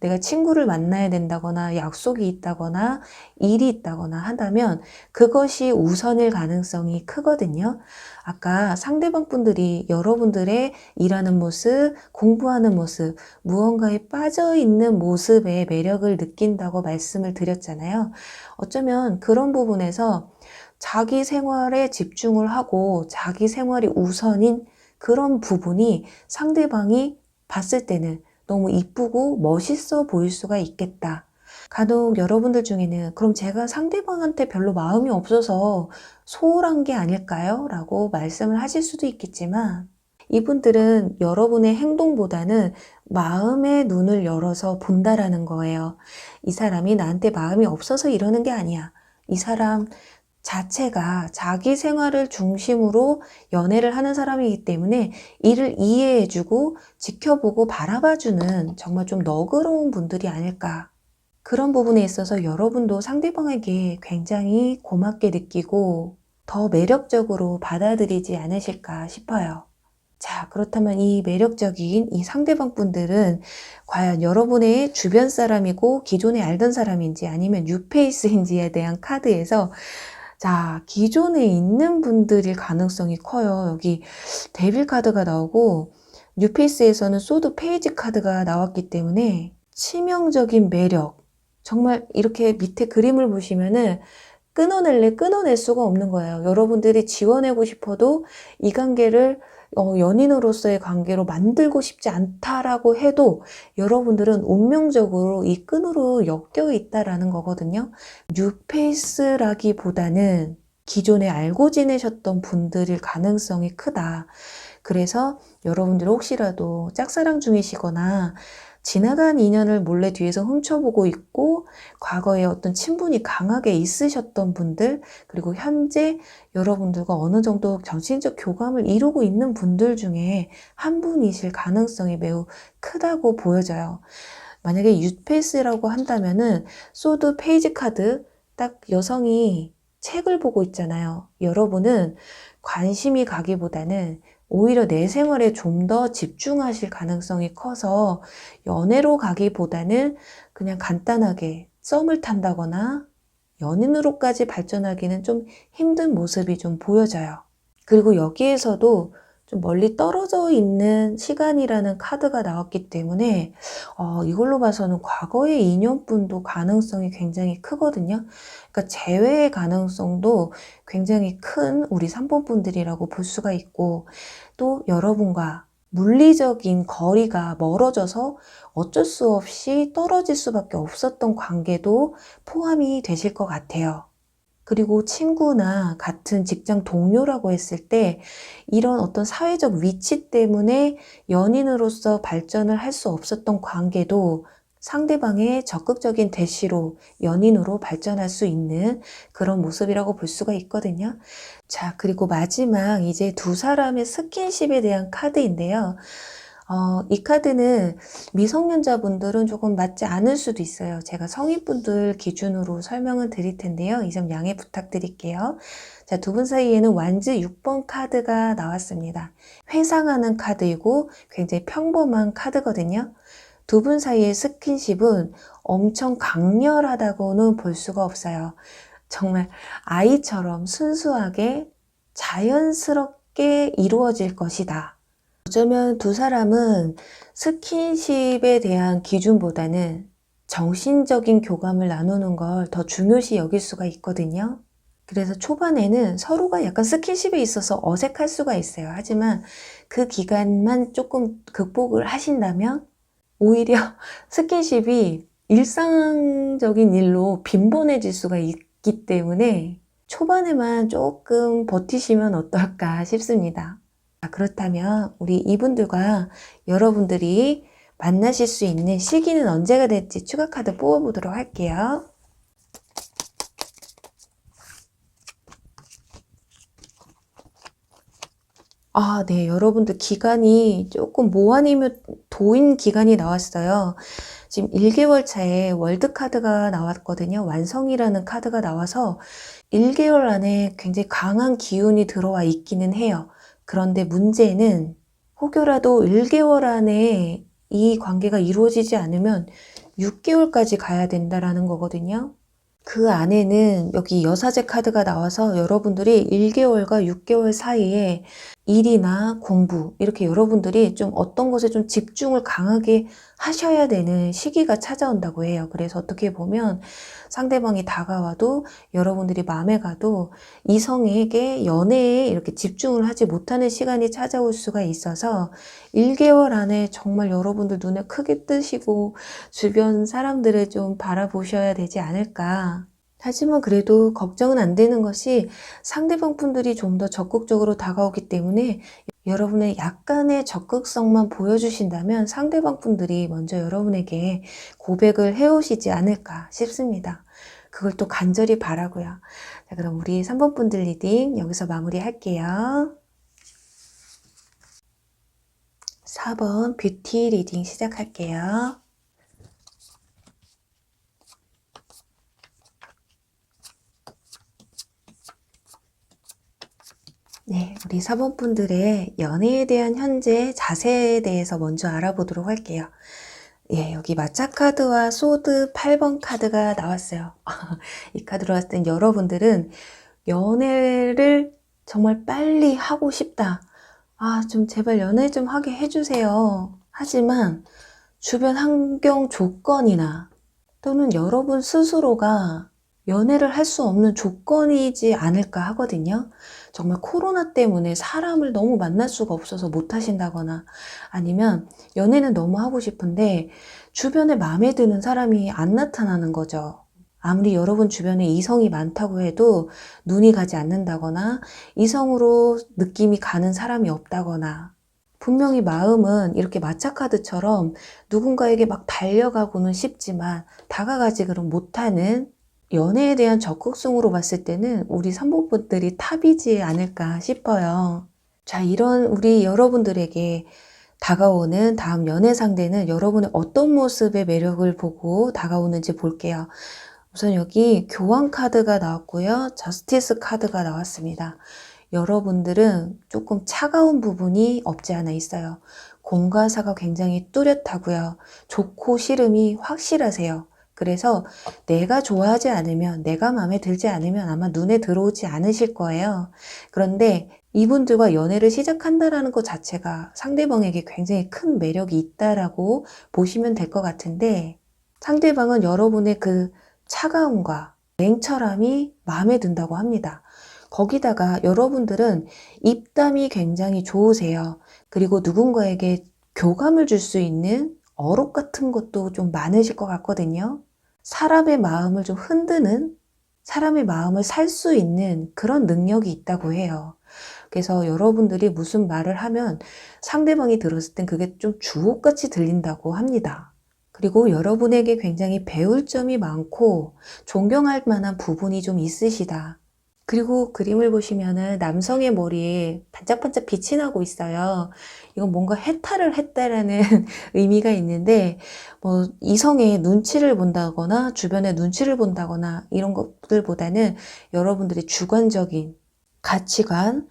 S1: 내가 친구를 만나야 된다거나 약속이 있다거나 일이 있다거나 한다면 그것이 우선일 가능성이 크거든요. 아까 상대방 분들이 여러분들의 일하는 모습, 공부하는 모습, 무언가에 빠져 있는 모습에 매력을 느낀다고 말씀을 드렸잖아요. 어쩌면 그런 부분에서 자기 생활에 집중을 하고 자기 생활이 우선인 그런 부분이 상대방이 봤을 때는 너무 이쁘고 멋있어 보일 수가 있겠다. 간혹 여러분들 중에는 그럼 제가 상대방한테 별로 마음이 없어서 소홀한 게 아닐까요? 라고 말씀을 하실 수도 있겠지만 이분들은 여러분의 행동보다는 마음의 눈을 열어서 본다라는 거예요. 이 사람이 나한테 마음이 없어서 이러는 게 아니야. 이 사람 자체가 자기 생활을 중심으로 연애를 하는 사람이기 때문에 이를 이해해주고 지켜보고 바라봐주는 정말 좀 너그러운 분들이 아닐까. 그런 부분에 있어서 여러분도 상대방에게 굉장히 고맙게 느끼고 더 매력적으로 받아들이지 않으실까 싶어요. 자, 그렇다면 이 매력적인 이 상대방 분들은 과연 여러분의 주변 사람이고 기존에 알던 사람인지 아니면 뉴페이스인지에 대한 카드에서 자, 기존에 있는 분들일 가능성이 커요. 여기 데빌 카드가 나오고 뉴페이스에서는 소드 페이지 카드가 나왔기 때문에 치명적인 매력. 정말 이렇게 밑에 그림을 보시면은 끊어낼 수가 없는 거예요. 여러분들이 지워내고 싶어도 이 관계를 연인으로서의 관계로 만들고 싶지 않다라고 해도 여러분들은 운명적으로 이 끈으로 엮여 있다라는 거거든요. 뉴페이스라기보다는 기존에 알고 지내셨던 분들일 가능성이 크다. 그래서 여러분들 혹시라도 짝사랑 중이시거나 지나간 인연을 몰래 뒤에서 훔쳐보고 있고 과거에 어떤 친분이 강하게 있으셨던 분들, 그리고 현재 여러분들과 어느 정도 정신적 교감을 이루고 있는 분들 중에 한 분이실 가능성이 매우 크다고 보여져요. 만약에 뉴페이스라고 한다면은 소드 페이지 카드, 딱 여성이 책을 보고 있잖아요. 여러분은 관심이 가기보다는 오히려 내 생활에 좀 더 집중하실 가능성이 커서 연애로 가기보다는 그냥 간단하게 썸을 탄다거나 연인으로까지 발전하기는 좀 힘든 모습이 좀 보여져요. 그리고 여기에서도 좀 멀리 떨어져 있는 시간이라는 카드가 나왔기 때문에 이걸로 봐서는 과거의 인연분도 가능성이 굉장히 크거든요. 그러니까 재회의 가능성도 굉장히 큰 우리 3번 분들이라고 볼 수가 있고, 또 여러분과 물리적인 거리가 멀어져서 어쩔 수 없이 떨어질 수밖에 없었던 관계도 포함이 되실 것 같아요. 그리고 친구나 같은 직장 동료라고 했을 때 이런 어떤 사회적 위치 때문에 연인으로서 발전을 할 수 없었던 관계도 상대방의 적극적인 대시로 연인으로 발전할 수 있는 그런 모습이라고 볼 수가 있거든요. 자, 그리고 마지막 이제 두 사람의 스킨십에 대한 카드인데요. 이 카드는 미성년자분들은 조금 맞지 않을 수도 있어요. 제가 성인분들 기준으로 설명을 드릴 텐데요. 이 점 양해 부탁드릴게요. 자, 두 분 사이에는 완즈 6번 카드가 나왔습니다. 회상하는 카드이고 굉장히 평범한 카드거든요. 두 분 사이의 스킨십은 엄청 강렬하다고는 볼 수가 없어요. 정말 아이처럼 순수하게 자연스럽게 이루어질 것이다. 어쩌면 두 사람은 스킨십에 대한 기준보다는 정신적인 교감을 나누는 걸 더 중요시 여길 수가 있거든요. 그래서 초반에는 서로가 약간 스킨십에 있어서 어색할 수가 있어요. 하지만 그 기간만 조금 극복을 하신다면 오히려 스킨십이 일상적인 일로 빈번해질 수가 있기 때문에 초반에만 조금 버티시면 어떨까 싶습니다. 그렇다면 우리 이분들과 여러분들이 만나실 수 있는 시기는 언제가 될지 추가 카드 뽑아보도록 할게요. 네. 여러분들 기간이 조금 모 아니면 도인 기간이 나왔어요. 지금 1개월 차에 월드 카드가 나왔거든요. 완성이라는 카드가 나와서 1개월 안에 굉장히 강한 기운이 들어와 있기는 해요. 그런데 문제는 혹여라도 1개월 안에 이 관계가 이루어지지 않으면 6개월까지 가야 된다라는 거거든요. 그 안에는 여기 여사제 카드가 나와서 여러분들이 1개월과 6개월 사이에 일이나 공부 이렇게 여러분들이 좀 어떤 것에 좀 집중을 강하게 하셔야 되는 시기가 찾아온다고 해요. 그래서 어떻게 보면 상대방이 다가와도 여러분들이 마음에 가도 이성에게 연애에 이렇게 집중을 하지 못하는 시간이 찾아올 수가 있어서 1개월 안에 정말 여러분들 눈에 크게 뜨시고 주변 사람들을 좀 바라보셔야 되지 않을까. 하지만 그래도 걱정은 안 되는 것이 상대방 분들이 좀 더 적극적으로 다가오기 때문에 여러분의 약간의 적극성만 보여주신다면 상대방 분들이 먼저 여러분에게 고백을 해오시지 않을까 싶습니다. 그걸 또 간절히 바라고요. 자, 그럼 우리 3번 분들 리딩 여기서 마무리할게요. 4번 뷰티 리딩 시작할게요. 네, 우리 4번 분들의 연애에 대한 현재 자세에 대해서 먼저 알아보도록 할게요. 예, 여기 마차 카드와 소드 8번 카드가 나왔어요. 이 카드로 봤을 땐 여러분들은 연애를 정말 빨리 하고 싶다. 좀 제발 연애 좀 하게 해주세요. 하지만 주변 환경 조건이나 또는 여러분 스스로가 연애를 할 수 없는 조건이지 않을까 하거든요. 정말 코로나 때문에 사람을 너무 만날 수가 없어서 못 하신다거나 아니면 연애는 너무 하고 싶은데 주변에 마음에 드는 사람이 안 나타나는 거죠. 아무리 여러분 주변에 이성이 많다고 해도 눈이 가지 않는다거나 이성으로 느낌이 가는 사람이 없다거나 분명히 마음은 이렇게 마차카드처럼 누군가에게 막 달려가고는 싶지만 다가가지는 못하는 연애에 대한 적극성으로 봤을 때는 우리 3번 분들이 탑이지 않을까 싶어요. 자, 이런 우리 여러분들에게 다가오는 다음 연애 상대는 여러분의 어떤 모습의 매력을 보고 다가오는지 볼게요. 우선 여기 교환 카드가 나왔고요. 저스티스 카드가 나왔습니다. 여러분들은 조금 차가운 부분이 없지 않아 있어요. 공과사가 굉장히 뚜렷하고요. 좋고 싫음이 확실하세요. 그래서 내가 좋아하지 않으면, 내가 마음에 들지 않으면 아마 눈에 들어오지 않으실 거예요. 그런데 이분들과 연애를 시작한다라는 것 자체가 상대방에게 굉장히 큰 매력이 있다라고 보시면 될 것 같은데, 상대방은 여러분의 그 차가움과 냉철함이 마음에 든다고 합니다. 거기다가 여러분들은 입담이 굉장히 좋으세요. 그리고 누군가에게 교감을 줄 수 있는 어록 같은 것도 좀 많으실 것 같거든요. 사람의 마음을 좀 흔드는, 사람의 마음을 살 수 있는 그런 능력이 있다고 해요. 그래서 여러분들이 무슨 말을 하면 상대방이 들었을 땐 그게 좀 주옥같이 들린다고 합니다. 그리고 여러분에게 굉장히 배울 점이 많고 존경할 만한 부분이 좀 있으시다. 그리고 그림을 보시면은 남성의 머리에 반짝반짝 빛이 나고 있어요. 이건 뭔가 해탈을 했다라는 의미가 있는데, 뭐 이성의 눈치를 본다거나 주변의 눈치를 본다거나 이런 것들보다는 여러분들의 주관적인 가치관,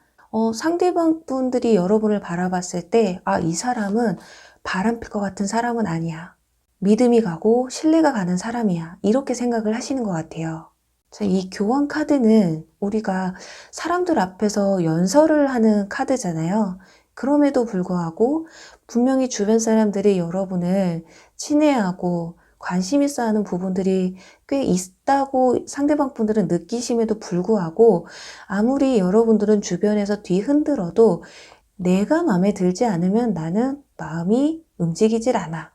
S1: 상대방 분들이 여러분을 바라봤을 때, 아, 이 사람은 바람필 것 같은 사람은 아니야. 믿음이 가고 신뢰가 가는 사람이야. 이렇게 생각을 하시는 것 같아요. 자, 이 교환 카드는 우리가 사람들 앞에서 연설을 하는 카드잖아요. 그럼에도 불구하고 분명히 주변 사람들이 여러분을 친애하고 관심 있어 하는 부분들이 꽤 있다고 상대방 분들은 느끼심에도 불구하고 아무리 여러분들은 주변에서 뒤흔들어도 내가 마음에 들지 않으면 나는 마음이 움직이질 않아.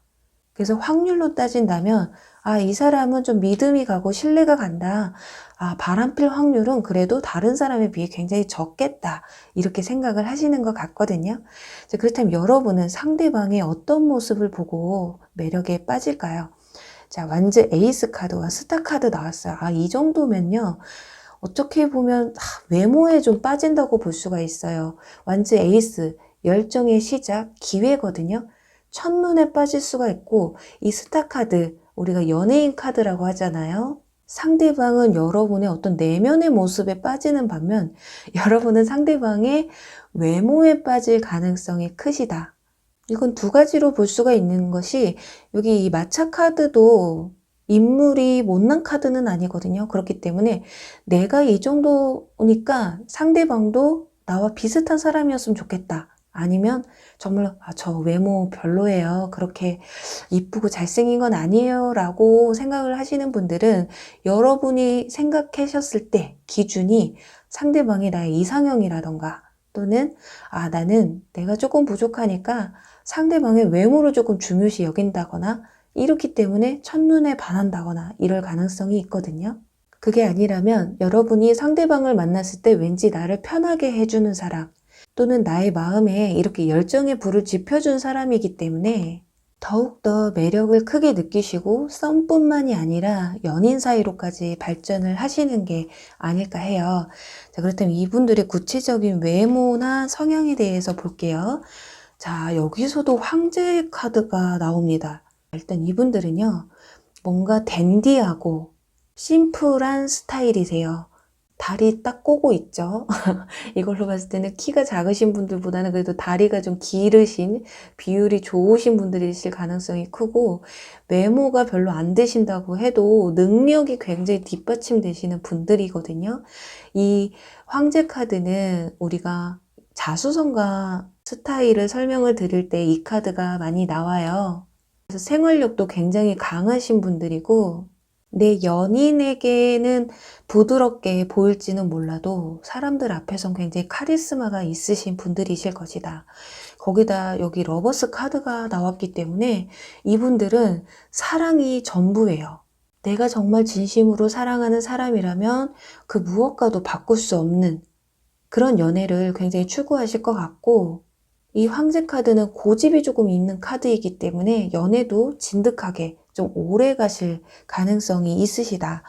S1: 그래서 확률로 따진다면, 아, 이 사람은 좀 믿음이 가고 신뢰가 간다. 아, 바람필 확률은 그래도 다른 사람에 비해 굉장히 적겠다. 이렇게 생각을 하시는 것 같거든요. 자, 그렇다면 여러분은 상대방의 어떤 모습을 보고 매력에 빠질까요? 자, 완즈 에이스 카드와 스타 카드 나왔어요. 아, 이 정도면요. 어떻게 보면 외모에 좀 빠진다고 볼 수가 있어요. 완즈 에이스, 열정의 시작, 기회거든요. 첫눈에 빠질 수가 있고, 이 스타 카드, 우리가 연예인 카드라고 하잖아요. 상대방은 여러분의 어떤 내면의 모습에 빠지는 반면 여러분은 상대방의 외모에 빠질 가능성이 크시다. 이건 두 가지로 볼 수가 있는 것이, 여기 이 마차 카드도 인물이 못난 카드는 아니거든요. 그렇기 때문에 내가 이 정도니까 상대방도 나와 비슷한 사람이었으면 좋겠다. 아니면 정말 저 외모 별로예요. 그렇게 이쁘고 잘생긴 건 아니에요. 라고 생각을 하시는 분들은 여러분이 생각하셨을 때 기준이 상대방이 나의 이상형이라던가 또는 나는 내가 조금 부족하니까 상대방의 외모를 조금 중요시 여긴다거나 이렇기 때문에 첫눈에 반한다거나 이럴 가능성이 있거든요. 그게 아니라면 여러분이 상대방을 만났을 때 왠지 나를 편하게 해주는 사람 또는 나의 마음에 이렇게 열정의 불을 지펴준 사람이기 때문에 더욱더 매력을 크게 느끼시고 썸뿐만이 아니라 연인 사이로까지 발전을 하시는 게 아닐까 해요. 자, 그렇다면 이분들의 구체적인 외모나 성향에 대해서 볼게요. 자, 여기서도 황제 카드가 나옵니다. 일단 이분들은요, 뭔가 댄디하고 심플한 스타일이세요. 다리 딱 꼬고 있죠. 이걸로 봤을 때는 키가 작으신 분들보다는 그래도 다리가 좀 기르신, 비율이 좋으신 분들이실 가능성이 크고, 외모가 별로 안 되신다고 해도 능력이 굉장히 뒷받침되시는 분들이거든요. 이 황제 카드는 우리가 자수성가 스타일을 설명을 드릴 때 이 카드가 많이 나와요. 그래서 생활력도 굉장히 강하신 분들이고, 내 연인에게는 부드럽게 보일지는 몰라도 사람들 앞에선 굉장히 카리스마가 있으신 분들이실 것이다. 거기다 여기 러버스 카드가 나왔기 때문에 이분들은 사랑이 전부예요. 내가 정말 진심으로 사랑하는 사람이라면 그 무엇과도 바꿀 수 없는 그런 연애를 굉장히 추구하실 것 같고, 이 황제 카드는 고집이 조금 있는 카드이기 때문에 연애도 진득하게 좀 오래 가실 가능성이 있으시다.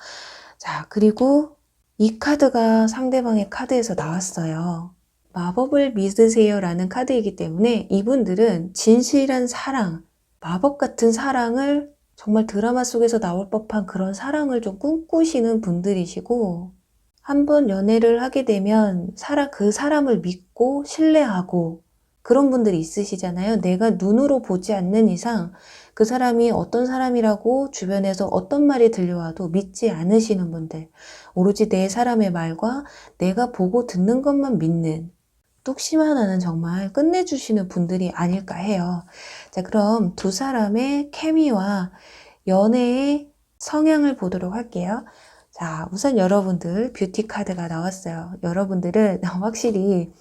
S1: 자, 그리고 이 카드가 상대방의 카드에서 나왔어요. 마법을 믿으세요 라는 카드이기 때문에 이분들은 진실한 사랑, 마법 같은 사랑을 정말 드라마 속에서 나올 법한 그런 사랑을 좀 꿈꾸시는 분들이시고, 한번 연애를 하게 되면 그 사람을 믿고 신뢰하고 그런 분들이 있으시잖아요. 내가 눈으로 보지 않는 이상 그 사람이 어떤 사람이라고 주변에서 어떤 말이 들려와도 믿지 않으시는 분들, 오로지 내 사람의 말과 내가 보고 듣는 것만 믿는, 뚝심 하나는 정말 끝내주시는 분들이 아닐까 해요. 자, 그럼 두 사람의 케미와 연애의 성향을 보도록 할게요. 자, 우선 여러분들 뷰티 카드가 나왔어요. 여러분들은 확실히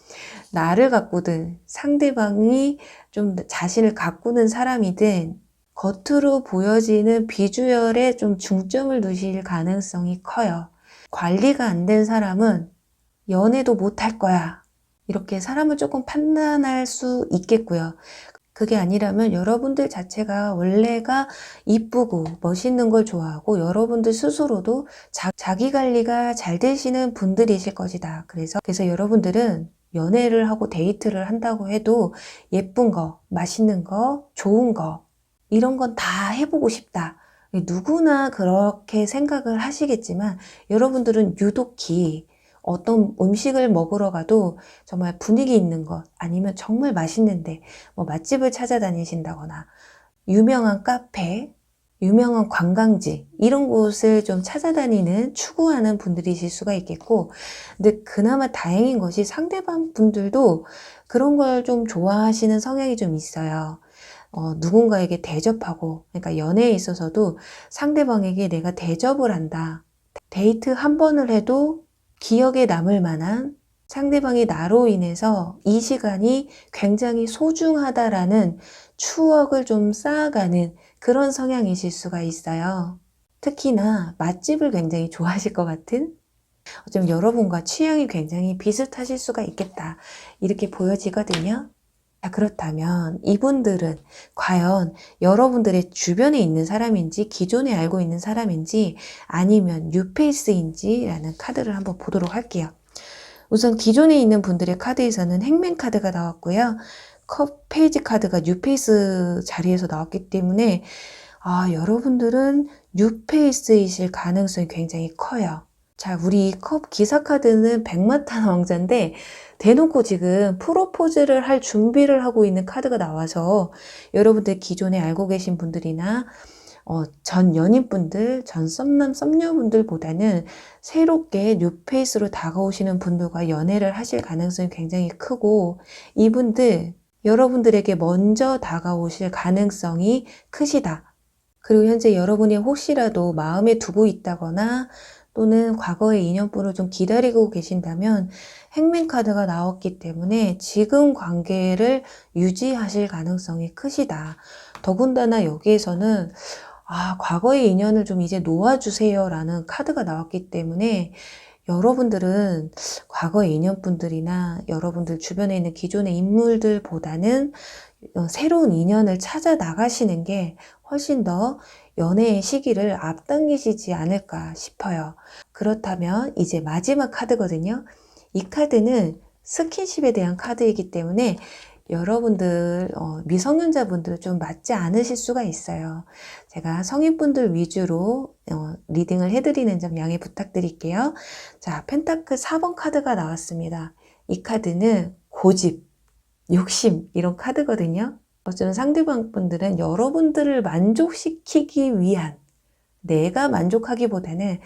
S1: 나를 가꾸든 상대방이 좀 자신을 가꾸는 사람이든 겉으로 보여지는 비주얼에 좀 중점을 두실 가능성이 커요. 관리가 안 된 사람은 연애도 못할 거야. 이렇게 사람을 조금 판단할 수 있겠고요. 그게 아니라면 여러분들 자체가 원래가 이쁘고 멋있는 걸 좋아하고 여러분들 스스로도 자기 관리가 잘 되시는 분들이실 것이다. 그래서 여러분들은 연애를 하고 데이트를 한다고 해도 예쁜 거, 맛있는 거, 좋은 거 이런 건 다 해보고 싶다. 누구나 그렇게 생각을 하시겠지만 여러분들은 유독히 어떤 음식을 먹으러 가도 정말 분위기 있는 것 아니면 정말 맛있는데 뭐 맛집을 찾아다니신다거나 유명한 카페, 유명한 관광지 이런 곳을 좀 찾아다니는 추구하는 분들이실 수가 있겠고, 근데 그나마 다행인 것이 상대방 분들도 그런 걸 좀 좋아하시는 성향이 좀 있어요. 누군가에게 대접하고, 그러니까 연애에 있어서도 상대방에게 내가 대접을 한다. 데이트 한 번을 해도 기억에 남을 만한, 상대방이 나로 인해서 이 시간이 굉장히 소중하다라는 추억을 좀 쌓아가는 그런 성향이실 수가 있어요. 특히나 맛집을 굉장히 좋아하실 것 같은, 좀 여러분과 취향이 굉장히 비슷하실 수가 있겠다, 이렇게 보여지거든요. 자, 그렇다면 이분들은 과연 여러분들의 주변에 있는 사람인지 기존에 알고 있는 사람인지 아니면 뉴페이스인지라는 카드를 한번 보도록 할게요. 우선 기존에 있는 분들의 카드에서는 행맨 카드가 나왔고요. 컵 페이지 카드가 뉴페이스 자리에서 나왔기 때문에 여러분들은 뉴페이스이실 가능성이 굉장히 커요. 자, 우리 컵 기사 카드는 백마탄 왕자인데 대놓고 지금 프로포즈를 할 준비를 하고 있는 카드가 나와서 여러분들 기존에 알고 계신 분들이나 전 연인분들, 전 썸남, 썸녀분들보다는 새롭게 뉴페이스로 다가오시는 분들과 연애를 하실 가능성이 굉장히 크고, 이분들 여러분들에게 먼저 다가오실 가능성이 크시다. 그리고 현재 여러분이 혹시라도 마음에 두고 있다거나 또는 과거의 인연분을 좀 기다리고 계신다면 행맨 카드가 나왔기 때문에 지금 관계를 유지하실 가능성이 크시다. 더군다나 여기에서는 과거의 인연을 좀 이제 놓아주세요 라는 카드가 나왔기 때문에 여러분들은 과거의 인연분들이나 여러분들 주변에 있는 기존의 인물들보다는 새로운 인연을 찾아 나가시는 게 훨씬 더 연애의 시기를 앞당기시지 않을까 싶어요. 그렇다면 이제 마지막 카드거든요. 이 카드는 스킨십에 대한 카드이기 때문에 여러분들 미성년자분들 좀 맞지 않으실 수가 있어요. 제가 성인분들 위주로 리딩을 해드리는 점 양해 부탁드릴게요. 자, 펜타클 4번 카드가 나왔습니다. 이 카드는 고집, 욕심 이런 카드거든요. 어쩌면 상대방 분들은 여러분들을 만족시키기 위한, 내가 만족하기보다는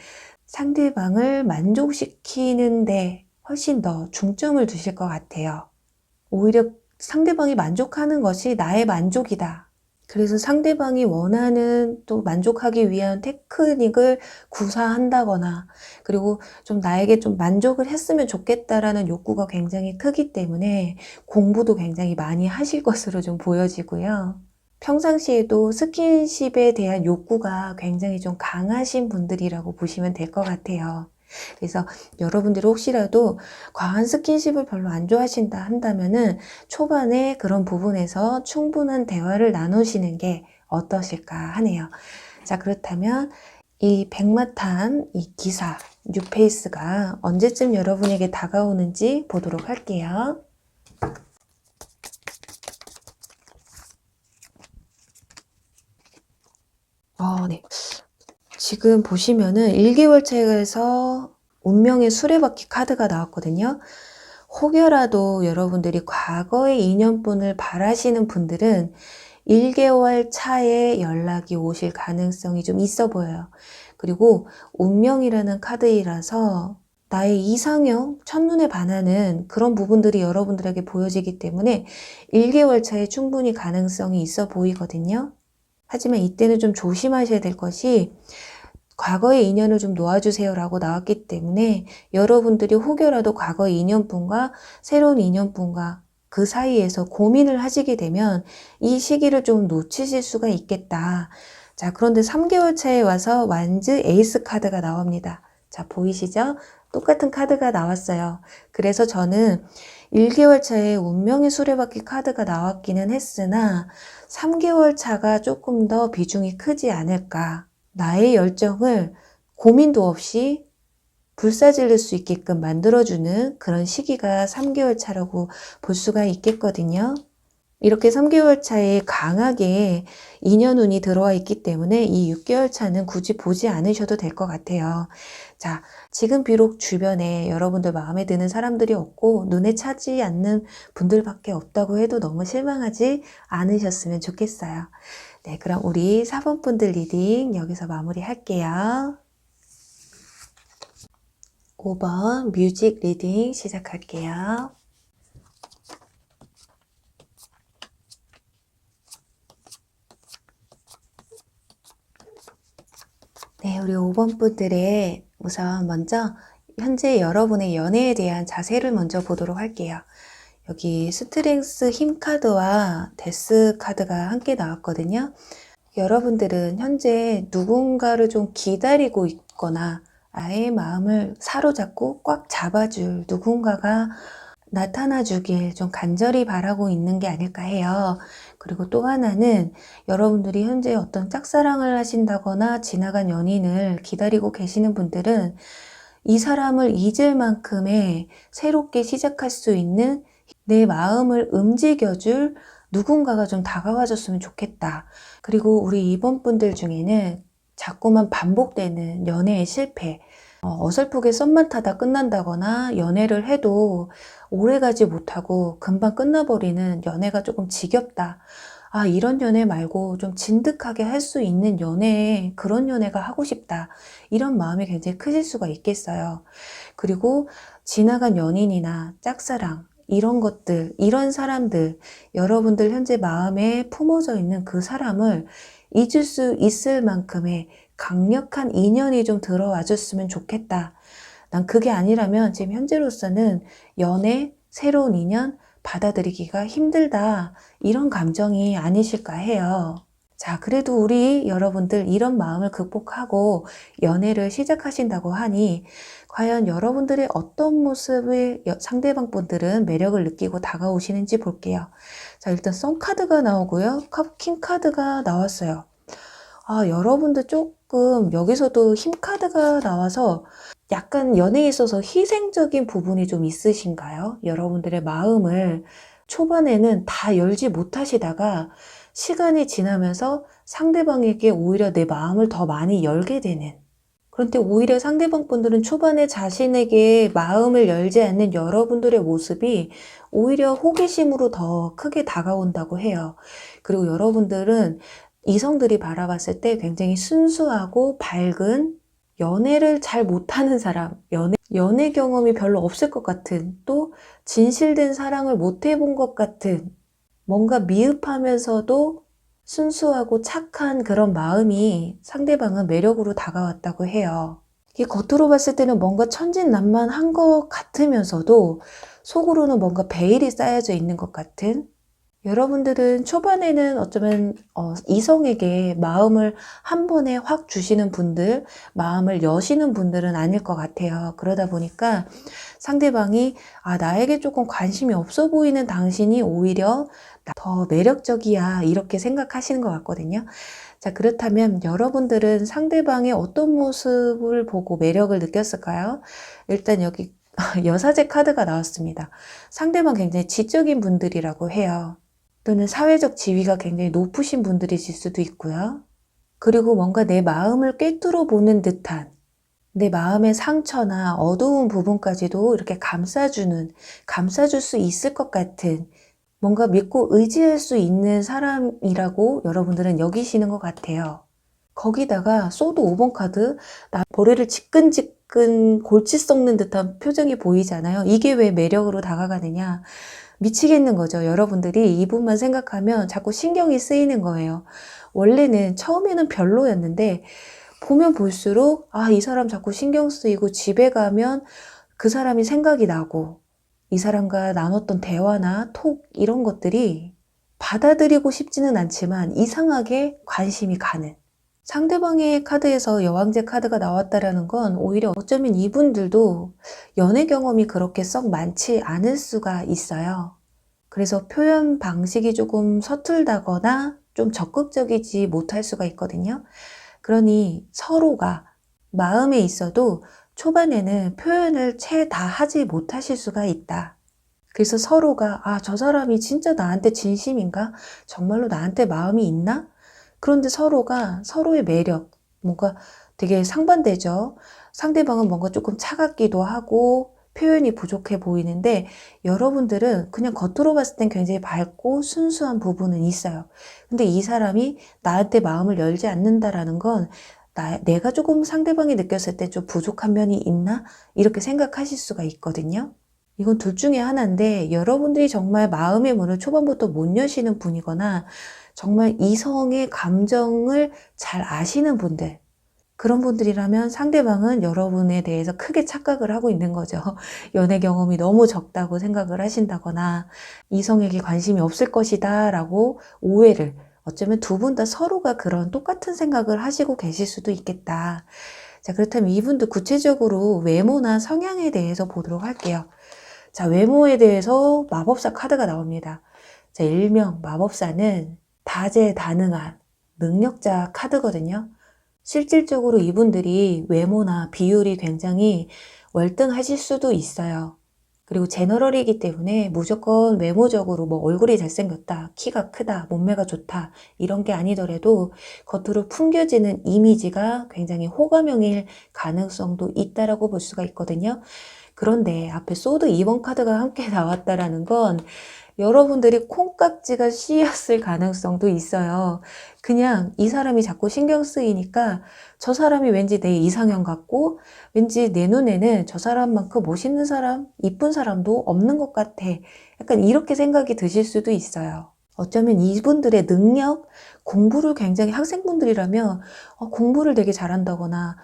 S1: 상대방을 만족시키는데 훨씬 더 중점을 두실 것 같아요. 오히려 상대방이 만족하는 것이 나의 만족이다. 그래서 상대방이 원하는 또 만족하기 위한 테크닉을 구사한다거나, 그리고 좀 나에게 좀 만족을 했으면 좋겠다라는 욕구가 굉장히 크기 때문에 공부도 굉장히 많이 하실 것으로 좀 보여지고요. 평상시에도 스킨십에 대한 욕구가 굉장히 좀 강하신 분들이라고 보시면 될 것 같아요. 그래서 여러분들이 혹시라도 과한 스킨십을 별로 안 좋아하신다 한다면은 초반에 그런 부분에서 충분한 대화를 나누시는 게 어떠실까 하네요. 자, 그렇다면 이 백마탄, 이 기사, 뉴페이스가 언제쯤 여러분에게 다가오는지 보도록 할게요. 네. 지금 보시면은 1개월 책에서 운명의 수레바퀴 카드가 나왔거든요. 혹여라도 여러분들이 과거의 인연분을 바라시는 분들은 1개월 차에 연락이 오실 가능성이 좀 있어 보여요. 그리고 운명이라는 카드이라서 나의 이상형, 첫눈에 반하는 그런 부분들이 여러분들에게 보여지기 때문에 1개월 차에 충분히 가능성이 있어 보이거든요. 하지만 이때는 좀 조심하셔야 될 것이 과거의 인연을 좀 놓아주세요 라고 나왔기 때문에 여러분들이 혹여라도 과거의 인연분과 새로운 인연분과 그 사이에서 고민을 하시게 되면 이 시기를 좀 놓치실 수가 있겠다. 자, 그런데 3개월 차에 와서 완즈 에이스 카드가 나옵니다. 자, 보이시죠? 똑같은 카드가 나왔어요. 그래서 저는 1개월 차에 운명의 수레바퀴 카드가 나왔기는 했으나 3개월 차가 조금 더 비중이 크지 않을까. 나의 열정을 고민도 없이 불사질를 수 있게끔 만들어주는 그런 시기가 3개월 차라고 볼 수가 있겠거든요. 이렇게 3개월 차에 강하게 인연운이 들어와 있기 때문에 이 6개월 차는 굳이 보지 않으셔도 될 것 같아요. 자, 지금 비록 주변에 여러분들 마음에 드는 사람들이 없고 눈에 차지 않는 분들밖에 없다고 해도 너무 실망하지 않으셨으면 좋겠어요. 네, 그럼 우리 4번 분들 리딩 여기서 마무리 할게요. 5번 뮤직 리딩 시작할게요. 네, 우리 5번 분들의 우선 먼저 현재 여러분의 연애에 대한 자세를 먼저 보도록 할게요. 여기 스트렝스 힘 카드와 데스 카드가 함께 나왔거든요. 여러분들은 현재 누군가를 좀 기다리고 있거나 아예 마음을 사로잡고 꽉 잡아줄 누군가가 나타나 주길 좀 간절히 바라고 있는 게 아닐까 해요. 그리고 또 하나는 여러분들이 현재 어떤 짝사랑을 하신다거나 지나간 연인을 기다리고 계시는 분들은 이 사람을 잊을 만큼의 새롭게 시작할 수 있는 내 마음을 움직여줄 누군가가 좀 다가와줬으면 좋겠다. 그리고 우리 이번 분들 중에는 자꾸만 반복되는 연애의 실패, 어설프게 썸만 타다 끝난다거나 연애를 해도 오래가지 못하고 금방 끝나버리는 연애가 조금 지겹다. 아, 이런 연애 말고 좀 진득하게 할 수 있는 연애, 그런 연애가 하고 싶다. 이런 마음이 굉장히 크실 수가 있겠어요. 그리고 지나간 연인이나 짝사랑, 이런 것들, 이런 사람들, 여러분들 현재 마음에 품어져 있는 그 사람을 잊을 수 있을 만큼의 강력한 인연이 좀 들어와 줬으면 좋겠다. 난 그게 아니라면 지금 현재로서는 연애, 새로운 인연 받아들이기가 힘들다. 이런 감정이 아니실까 해요. 자, 그래도 우리 여러분들 이런 마음을 극복하고 연애를 시작하신다고 하니 과연 여러분들의 어떤 모습의 상대방 분들은 매력을 느끼고 다가오시는지 볼게요. 자, 일단 썬 카드가 나오고요. 킹 카드가 나왔어요. 아, 여러분들 조금 여기서도 힘 카드가 나와서 약간 연애에 있어서 희생적인 부분이 좀 있으신가요? 여러분들의 마음을 초반에는 다 열지 못하시다가 시간이 지나면서 상대방에게 오히려 내 마음을 더 많이 열게 되는. 그런데 오히려 상대방 분들은 초반에 자신에게 마음을 열지 않는 여러분들의 모습이 오히려 호기심으로 더 크게 다가온다고 해요. 그리고 여러분들은 이성들이 바라봤을 때 굉장히 순수하고 밝은 연애를 잘 못하는 사람, 연애 경험이 별로 없을 것 같은, 또 진실된 사랑을 못 해본 것 같은, 뭔가 미흡하면서도 순수하고 착한 그런 마음이 상대방은 매력으로 다가왔다고 해요. 이게 겉으로 봤을 때는 뭔가 천진난만한 것 같으면서도 속으로는 뭔가 베일이 쌓여져 있는 것 같은, 여러분들은 초반에는 어쩌면 이성에게 마음을 한 번에 확 주시는 분들, 마음을 여시는 분들은 아닐 것 같아요. 그러다 보니까 상대방이 나에게 조금 관심이 없어 보이는 당신이 오히려 더 매력적이야 이렇게 생각하시는 것 같거든요. 자, 그렇다면 여러분들은 상대방의 어떤 모습을 보고 매력을 느꼈을까요? 일단 여기 여사제 카드가 나왔습니다. 상대방 굉장히 지적인 분들이라고 해요. 또는 사회적 지위가 굉장히 높으신 분들이실 수도 있고요. 그리고 뭔가 내 마음을 꿰뚫어 보는 듯한 내 마음의 상처나 어두운 부분까지도 이렇게 감싸줄 수 있을 것 같은 뭔가 믿고 의지할 수 있는 사람이라고 여러분들은 여기시는 것 같아요. 거기다가 소드 5번 카드, 나 머리를 지끈지끈 골치 썩는 듯한 표정이 보이잖아요. 이게 왜 매력으로 다가가느냐? 미치겠는 거죠. 여러분들이 이분만 생각하면 자꾸 신경이 쓰이는 거예요. 원래는 처음에는 별로였는데 보면 볼수록 이 사람 자꾸 신경 쓰이고 집에 가면 그 사람이 생각이 나고 이 사람과 나눴던 대화나 톡 이런 것들이 받아들이고 싶지는 않지만 이상하게 관심이 가는, 상대방의 카드에서 여왕제 카드가 나왔다라는 건 오히려 어쩌면 이분들도 연애 경험이 그렇게 썩 많지 않을 수가 있어요. 그래서 표현 방식이 조금 서툴다거나 좀 적극적이지 못할 수가 있거든요. 그러니 서로가 마음에 있어도 초반에는 표현을 채 다 하지 못하실 수가 있다. 그래서 서로가 저 사람이 진짜 나한테 진심인가? 정말로 나한테 마음이 있나? 그런데 서로가 서로의 매력, 뭔가 되게 상반되죠. 상대방은 뭔가 조금 차갑기도 하고 표현이 부족해 보이는데 여러분들은 그냥 겉으로 봤을 땐 굉장히 밝고 순수한 부분은 있어요. 근데 이 사람이 나한테 마음을 열지 않는다라는 건 내가 조금 상대방이 느꼈을 때 좀 부족한 면이 있나? 이렇게 생각하실 수가 있거든요. 이건 둘 중에 하나인데 여러분들이 정말 마음의 문을 초반부터 못 여시는 분이거나 정말 이성의 감정을 잘 아시는 분들, 그런 분들이라면 상대방은 여러분에 대해서 크게 착각을 하고 있는 거죠. 연애 경험이 너무 적다고 생각을 하신다거나 이성에게 관심이 없을 것이다 라고 오해를, 어쩌면 두 분 다 서로가 그런 똑같은 생각을 하시고 계실 수도 있겠다. 자, 그렇다면 이분도 구체적으로 외모나 성향에 대해서 보도록 할게요. 자, 외모에 대해서 마법사 카드가 나옵니다. 자, 일명 마법사는 다재다능한 능력자 카드거든요. 실질적으로 이분들이 외모나 비율이 굉장히 월등하실 수도 있어요. 그리고 제너럴이기 때문에 무조건 외모적으로 뭐 얼굴이 잘생겼다, 키가 크다, 몸매가 좋다 이런 게 아니더라도 겉으로 풍겨지는 이미지가 굉장히 호감형일 가능성도 있다라고 볼 수가 있거든요. 그런데 앞에 소드 2번 카드가 함께 나왔다라는 건 여러분들이 콩깍지가 씌였을 가능성도 있어요. 그냥 이 사람이 자꾸 신경 쓰이니까 저 사람이 왠지 내 이상형 같고 왠지 내 눈에는 저 사람만큼 멋있는 사람, 이쁜 사람도 없는 것 같아. 약간 이렇게 생각이 드실 수도 있어요. 어쩌면 이분들의 능력, 공부를 굉장히 학생분들이라면 공부를 되게 잘한다거나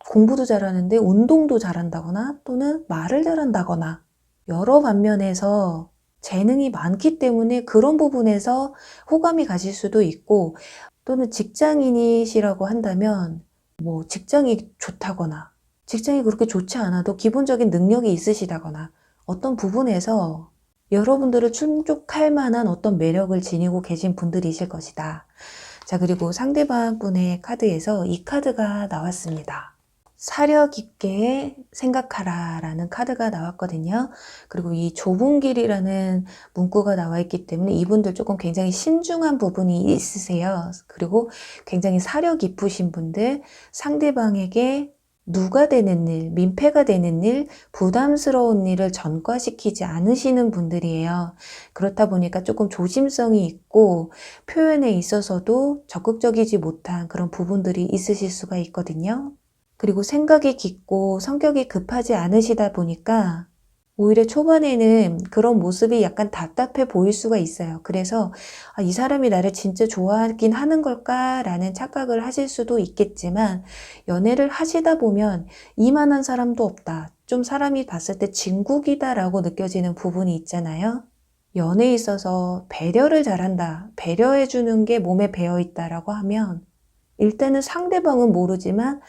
S1: 공부도 잘하는데 운동도 잘한다거나 또는 말을 잘한다거나 여러 반면에서 재능이 많기 때문에 그런 부분에서 호감이 가실 수도 있고, 또는 직장인이시라고 한다면 뭐 직장이 좋다거나 직장이 그렇게 좋지 않아도 기본적인 능력이 있으시다거나 어떤 부분에서 여러분들을 충족할 만한 어떤 매력을 지니고 계신 분들이실 것이다. 자, 그리고 상대방 분의 카드에서 이 카드가 나왔습니다. 사려 깊게 생각하라 라는 카드가 나왔거든요. 그리고 이 좁은 길이라는 문구가 나와 있기 때문에 이분들 조금 굉장히 신중한 부분이 있으세요. 그리고 굉장히 사려 깊으신 분들, 상대방에게 누가 되는 일, 민폐가 되는 일, 부담스러운 일을 전과시키지 않으시는 분들이에요. 그렇다 보니까 조금 조심성이 있고 표현에 있어서도 적극적이지 못한 그런 부분들이 있으실 수가 있거든요. 그리고 생각이 깊고 성격이 급하지 않으시다 보니까 오히려 초반에는 그런 모습이 약간 답답해 보일 수가 있어요. 그래서 이 사람이 나를 진짜 좋아하긴 하는 걸까라는 착각을 하실 수도 있겠지만 연애를 하시다 보면 이만한 사람도 없다. 좀 사람이 봤을 때 진국이다라고 느껴지는 부분이 있잖아요. 연애에 있어서 배려를 잘한다. 배려해주는 게 몸에 배어있다라고 하면 일단은 상대방은 모르지만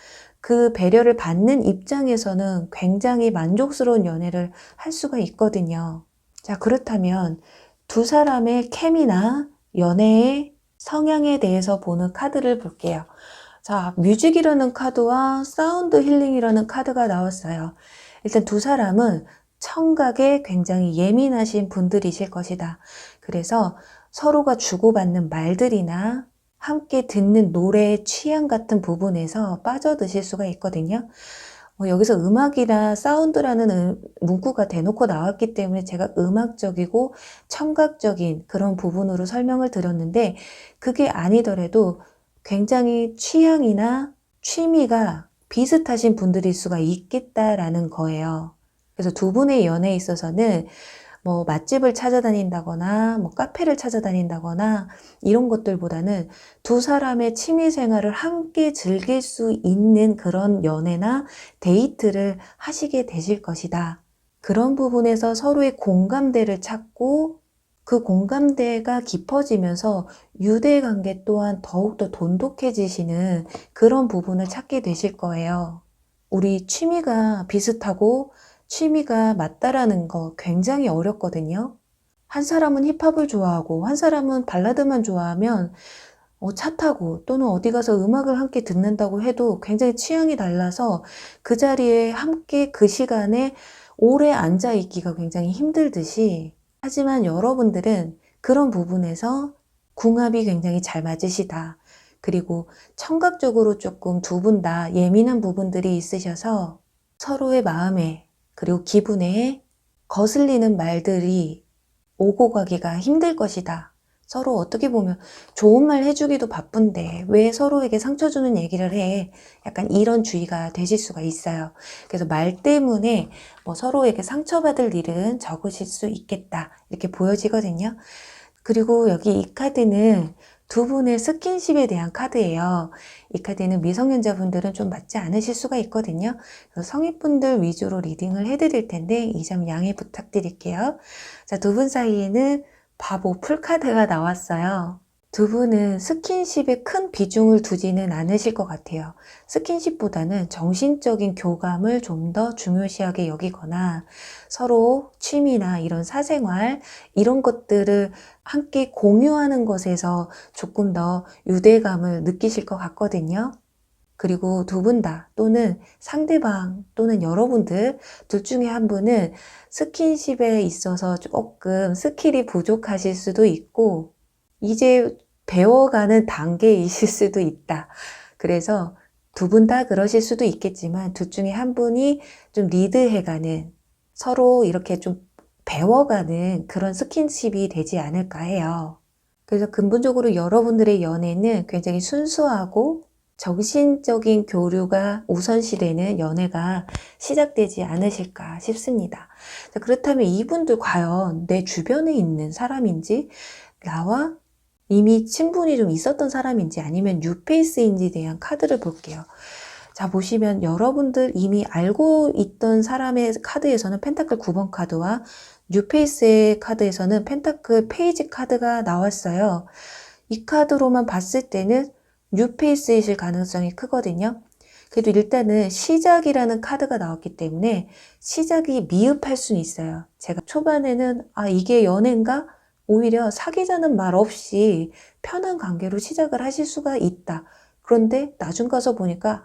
S1: 그 배려를 받는 입장에서는 굉장히 만족스러운 연애를 할 수가 있거든요. 자, 그렇다면 두 사람의 케미나 연애의 성향에 대해서 보는 카드를 볼게요. 자, 뮤직이라는 카드와 사운드 힐링이라는 카드가 나왔어요. 일단 두 사람은 청각에 굉장히 예민하신 분들이실 것이다. 그래서 서로가 주고받는 말들이나 함께 듣는 노래의 취향 같은 부분에서 빠져드실 수가 있거든요. 여기서 음악이나 사운드라는 문구가 대놓고 나왔기 때문에 제가 음악적이고 청각적인 그런 부분으로 설명을 드렸는데, 그게 아니더라도 굉장히 취향이나 취미가 비슷하신 분들일 수가 있겠다라는 거예요. 그래서 두 분의 연애에 있어서는 맛집을 찾아다닌다거나 카페를 찾아다닌다거나 이런 것들보다는 두 사람의 취미 생활을 함께 즐길 수 있는 그런 연애나 데이트를 하시게 되실 것이다. 그런 부분에서 서로의 공감대를 찾고 그 공감대가 깊어지면서 유대관계 또한 더욱더 돈독해지시는 그런 부분을 찾게 되실 거예요. 우리 취미가 비슷하고 취미가 맞다라는 거 굉장히 어렵거든요. 한 사람은 힙합을 좋아하고 한 사람은 발라드만 좋아하면 차 타고 또는 어디 가서 음악을 함께 듣는다고 해도 굉장히 취향이 달라서 그 자리에 함께 그 시간에 오래 앉아 있기가 굉장히 힘들듯이, 하지만 여러분들은 그런 부분에서 궁합이 굉장히 잘 맞으시다. 그리고 청각적으로 조금 두 분 다 예민한 부분들이 있으셔서 서로의 마음에 그리고 기분에 거슬리는 말들이 오고 가기가 힘들 것이다. 서로 어떻게 보면 좋은 말 해주기도 바쁜데 왜 서로에게 상처 주는 얘기를 해? 약간 이런 주의가 되실 수가 있어요. 그래서 말 때문에 서로에게 상처받을 일은 적으실 수 있겠다. 이렇게 보여지거든요. 그리고 여기 이 카드는 두 분의 스킨십에 대한 카드예요. 이 카드는 미성년자분들은 좀 맞지 않으실 수가 있거든요. 그래서 성인분들 위주로 리딩을 해드릴 텐데 이 점 양해 부탁드릴게요. 자, 두 분 사이에는 바보 풀카드가 나왔어요. 두 분은 스킨십에 큰 비중을 두지는 않으실 것 같아요. 스킨십보다는 정신적인 교감을 좀 더 중요시하게 여기거나 서로 취미나 이런 사생활 이런 것들을 함께 공유하는 것에서 조금 더 유대감을 느끼실 것 같거든요. 그리고 두 분 다 또는 상대방 또는 여러분들 둘 중에 한 분은 스킨십에 있어서 조금 스킬이 부족하실 수도 있고 이제 배워가는 단계이실 수도 있다. 그래서 두 분 다 그러실 수도 있겠지만 둘 중에 한 분이 좀 리드해가는, 서로 이렇게 좀 배워가는 그런 스킨십이 되지 않을까 해요. 그래서 근본적으로 여러분들의 연애는 굉장히 순수하고 정신적인 교류가 우선시되는 연애가 시작되지 않으실까 싶습니다. 그렇다면 이분들 과연 내 주변에 있는 사람인지, 나와 이미 친분이 좀 있었던 사람인지 아니면 뉴페이스인지에 대한 카드를 볼게요. 자, 보시면 여러분들 이미 알고 있던 사람의 카드에서는 펜타클 9번 카드와 뉴페이스의 카드에서는 펜타클 페이지 카드가 나왔어요. 이 카드로만 봤을 때는 뉴페이스이실 가능성이 크거든요. 그래도 일단은 시작이라는 카드가 나왔기 때문에 시작이 미흡할 수는 있어요. 제가 초반에는 이게 연애인가? 오히려 사귀자는 말 없이 편한 관계로 시작을 하실 수가 있다. 그런데 나중 가서 보니까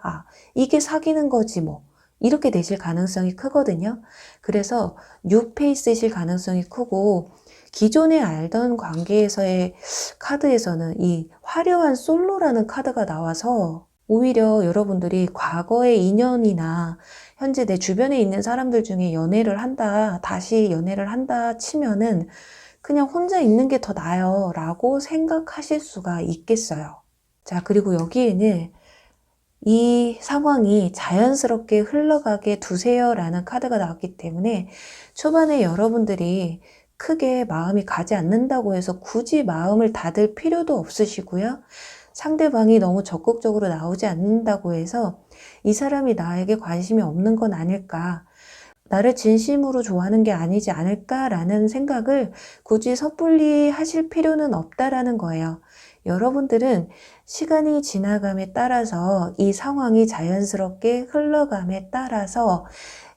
S1: 이게 사귀는 거지 뭐. 이렇게 되실 가능성이 크거든요. 그래서 뉴페이스이실 가능성이 크고 기존에 알던 관계에서의 카드에서는 이 화려한 솔로라는 카드가 나와서 오히려 여러분들이 과거의 인연이나 현재 내 주변에 있는 사람들 중에 연애를 한다, 다시 연애를 한다 치면은 그냥 혼자 있는 게 더 나아요 라고 생각하실 수가 있겠어요. 자, 그리고 여기에는 이 상황이 자연스럽게 흘러가게 두세요 라는 카드가 나왔기 때문에 초반에 여러분들이 크게 마음이 가지 않는다고 해서 굳이 마음을 닫을 필요도 없으시고요. 상대방이 너무 적극적으로 나오지 않는다고 해서 이 사람이 나에게 관심이 없는 건 아닐까, 나를 진심으로 좋아하는 게 아니지 않을까라는 생각을 굳이 섣불리 하실 필요는 없다라는 거예요. 여러분들은 시간이 지나감에 따라서 이 상황이 자연스럽게 흘러감에 따라서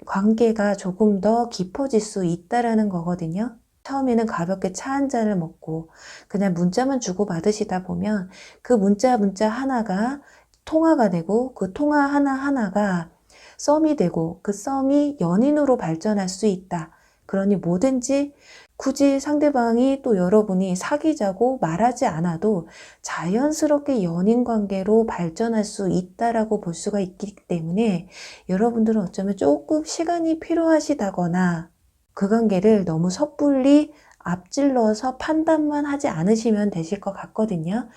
S1: 관계가 조금 더 깊어질 수 있다라는 거거든요. 처음에는 가볍게 차 한 잔을 먹고 그냥 문자만 주고받으시다 보면 그 문자 하나가 통화가 되고 그 통화 하나하나가 썸이 되고 그 썸이 연인으로 발전할 수 있다. 그러니 뭐든지 굳이 상대방이 또 여러분이 사귀자고 말하지 않아도 자연스럽게 연인 관계로 발전할 수 있다라고 볼 수가 있기 때문에 여러분들은 어쩌면 조금 시간이 필요하시다거나 그 관계를 너무 섣불리 앞질러서 판단만 하지 않으시면 되실 것 같거든요.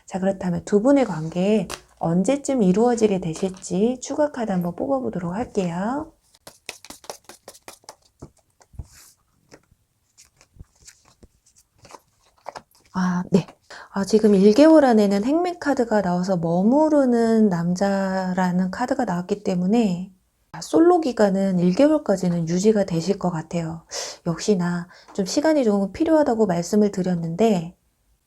S1: 자, 그렇다면 두 분의 관계 언제쯤 이루어지게 되실지 추가 카드 한번 뽑아보도록 할게요. 네. 지금 1개월 안에는 행맨 카드가 나와서 머무르는 남자라는 카드가 나왔기 때문에 솔로 기간은 1개월까지는 유지가 되실 것 같아요. 역시나 좀 시간이 조금 필요하다고 말씀을 드렸는데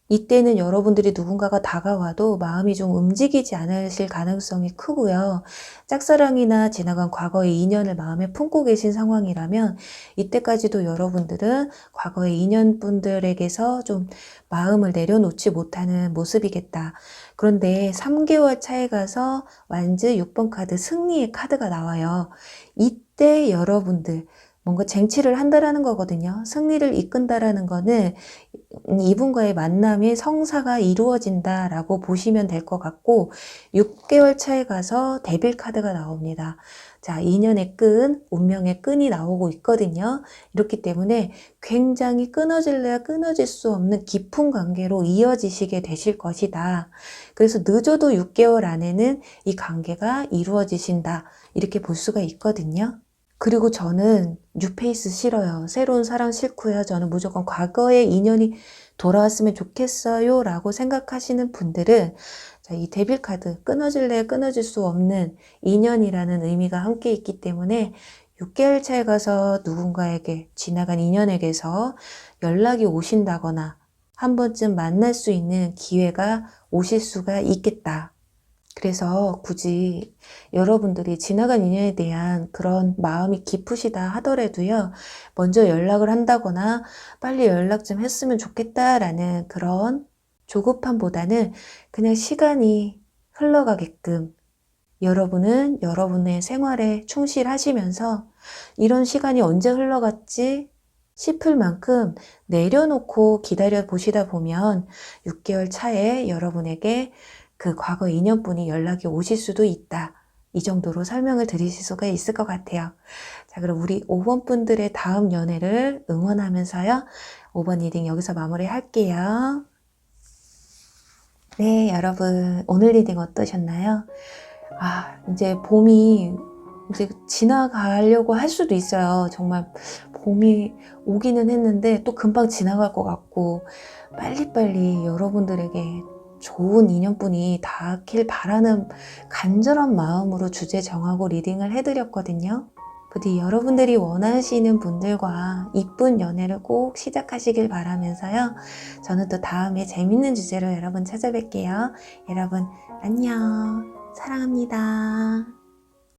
S1: 이때는 여러분들이 누군가가 다가와도 마음이 좀 움직이지 않으실 가능성이 크고요. 짝사랑이나 지나간 과거의 인연을 마음에 품고 계신 상황이라면 이때까지도 여러분들은 과거의 인연분들에게서 좀 마음을 내려놓지 못하는 모습이겠다. 그런데 3개월 차에 가서 완즈 6번 카드 승리의 카드가 나와요. 이때 여러분들 뭔가 쟁취를 한다라는 거거든요. 승리를 이끈다라는 거는 이분과의 만남의 성사가 이루어진다라고 보시면 될 것 같고 6개월 차에 가서 데빌 카드가 나옵니다. 자, 인연의 끈, 운명의 끈이 나오고 있거든요. 이렇기 때문에 굉장히 끊어질래야 끊어질 수 없는 깊은 관계로 이어지시게 되실 것이다. 그래서 늦어도 6개월 안에는 이 관계가 이루어지신다. 이렇게 볼 수가 있거든요. 그리고 저는 뉴페이스 싫어요. 새로운 사랑 싫고요. 저는 무조건 과거의 인연이 돌아왔으면 좋겠어요 라고 생각하시는 분들은 이 데빌 카드 끊어질래 끊어질 수 없는 인연이라는 의미가 함께 있기 때문에 6개월 차에 가서 누군가에게 지나간 인연에게서 연락이 오신다거나 한 번쯤 만날 수 있는 기회가 오실 수가 있겠다. 그래서 굳이 여러분들이 지나간 인연에 대한 그런 마음이 깊으시다 하더라도요, 먼저 연락을 한다거나 빨리 연락 좀 했으면 좋겠다라는 그런 조급함보다는 그냥 시간이 흘러가게끔 여러분은 여러분의 생활에 충실하시면서 이런 시간이 언제 흘러갔지 싶을 만큼 내려놓고 기다려 보시다 보면 6개월 차에 여러분에게 그 과거 인연분이 연락이 오실 수도 있다. 이 정도로 설명을 드리실 수가 있을 것 같아요. 자, 그럼 우리 5번 분들의 다음 연애를 응원하면서요. 5번 리딩 여기서 마무리할게요. 네, 여러분 오늘 리딩 어떠셨나요? 이제 봄이 이제 지나가려고 할 수도 있어요. 정말 봄이 오기는 했는데 또 금방 지나갈 것 같고 빨리빨리 여러분들에게 좋은 인연분이 닿길 바라는 간절한 마음으로 주제 정하고 리딩을 해드렸거든요. 부디 여러분들이 원하시는 분들과 이쁜 연애를 꼭 시작하시길 바라면서요. 저는 또 다음에 재밌는 주제로 여러분 찾아뵐게요. 여러분 안녕. 사랑합니다.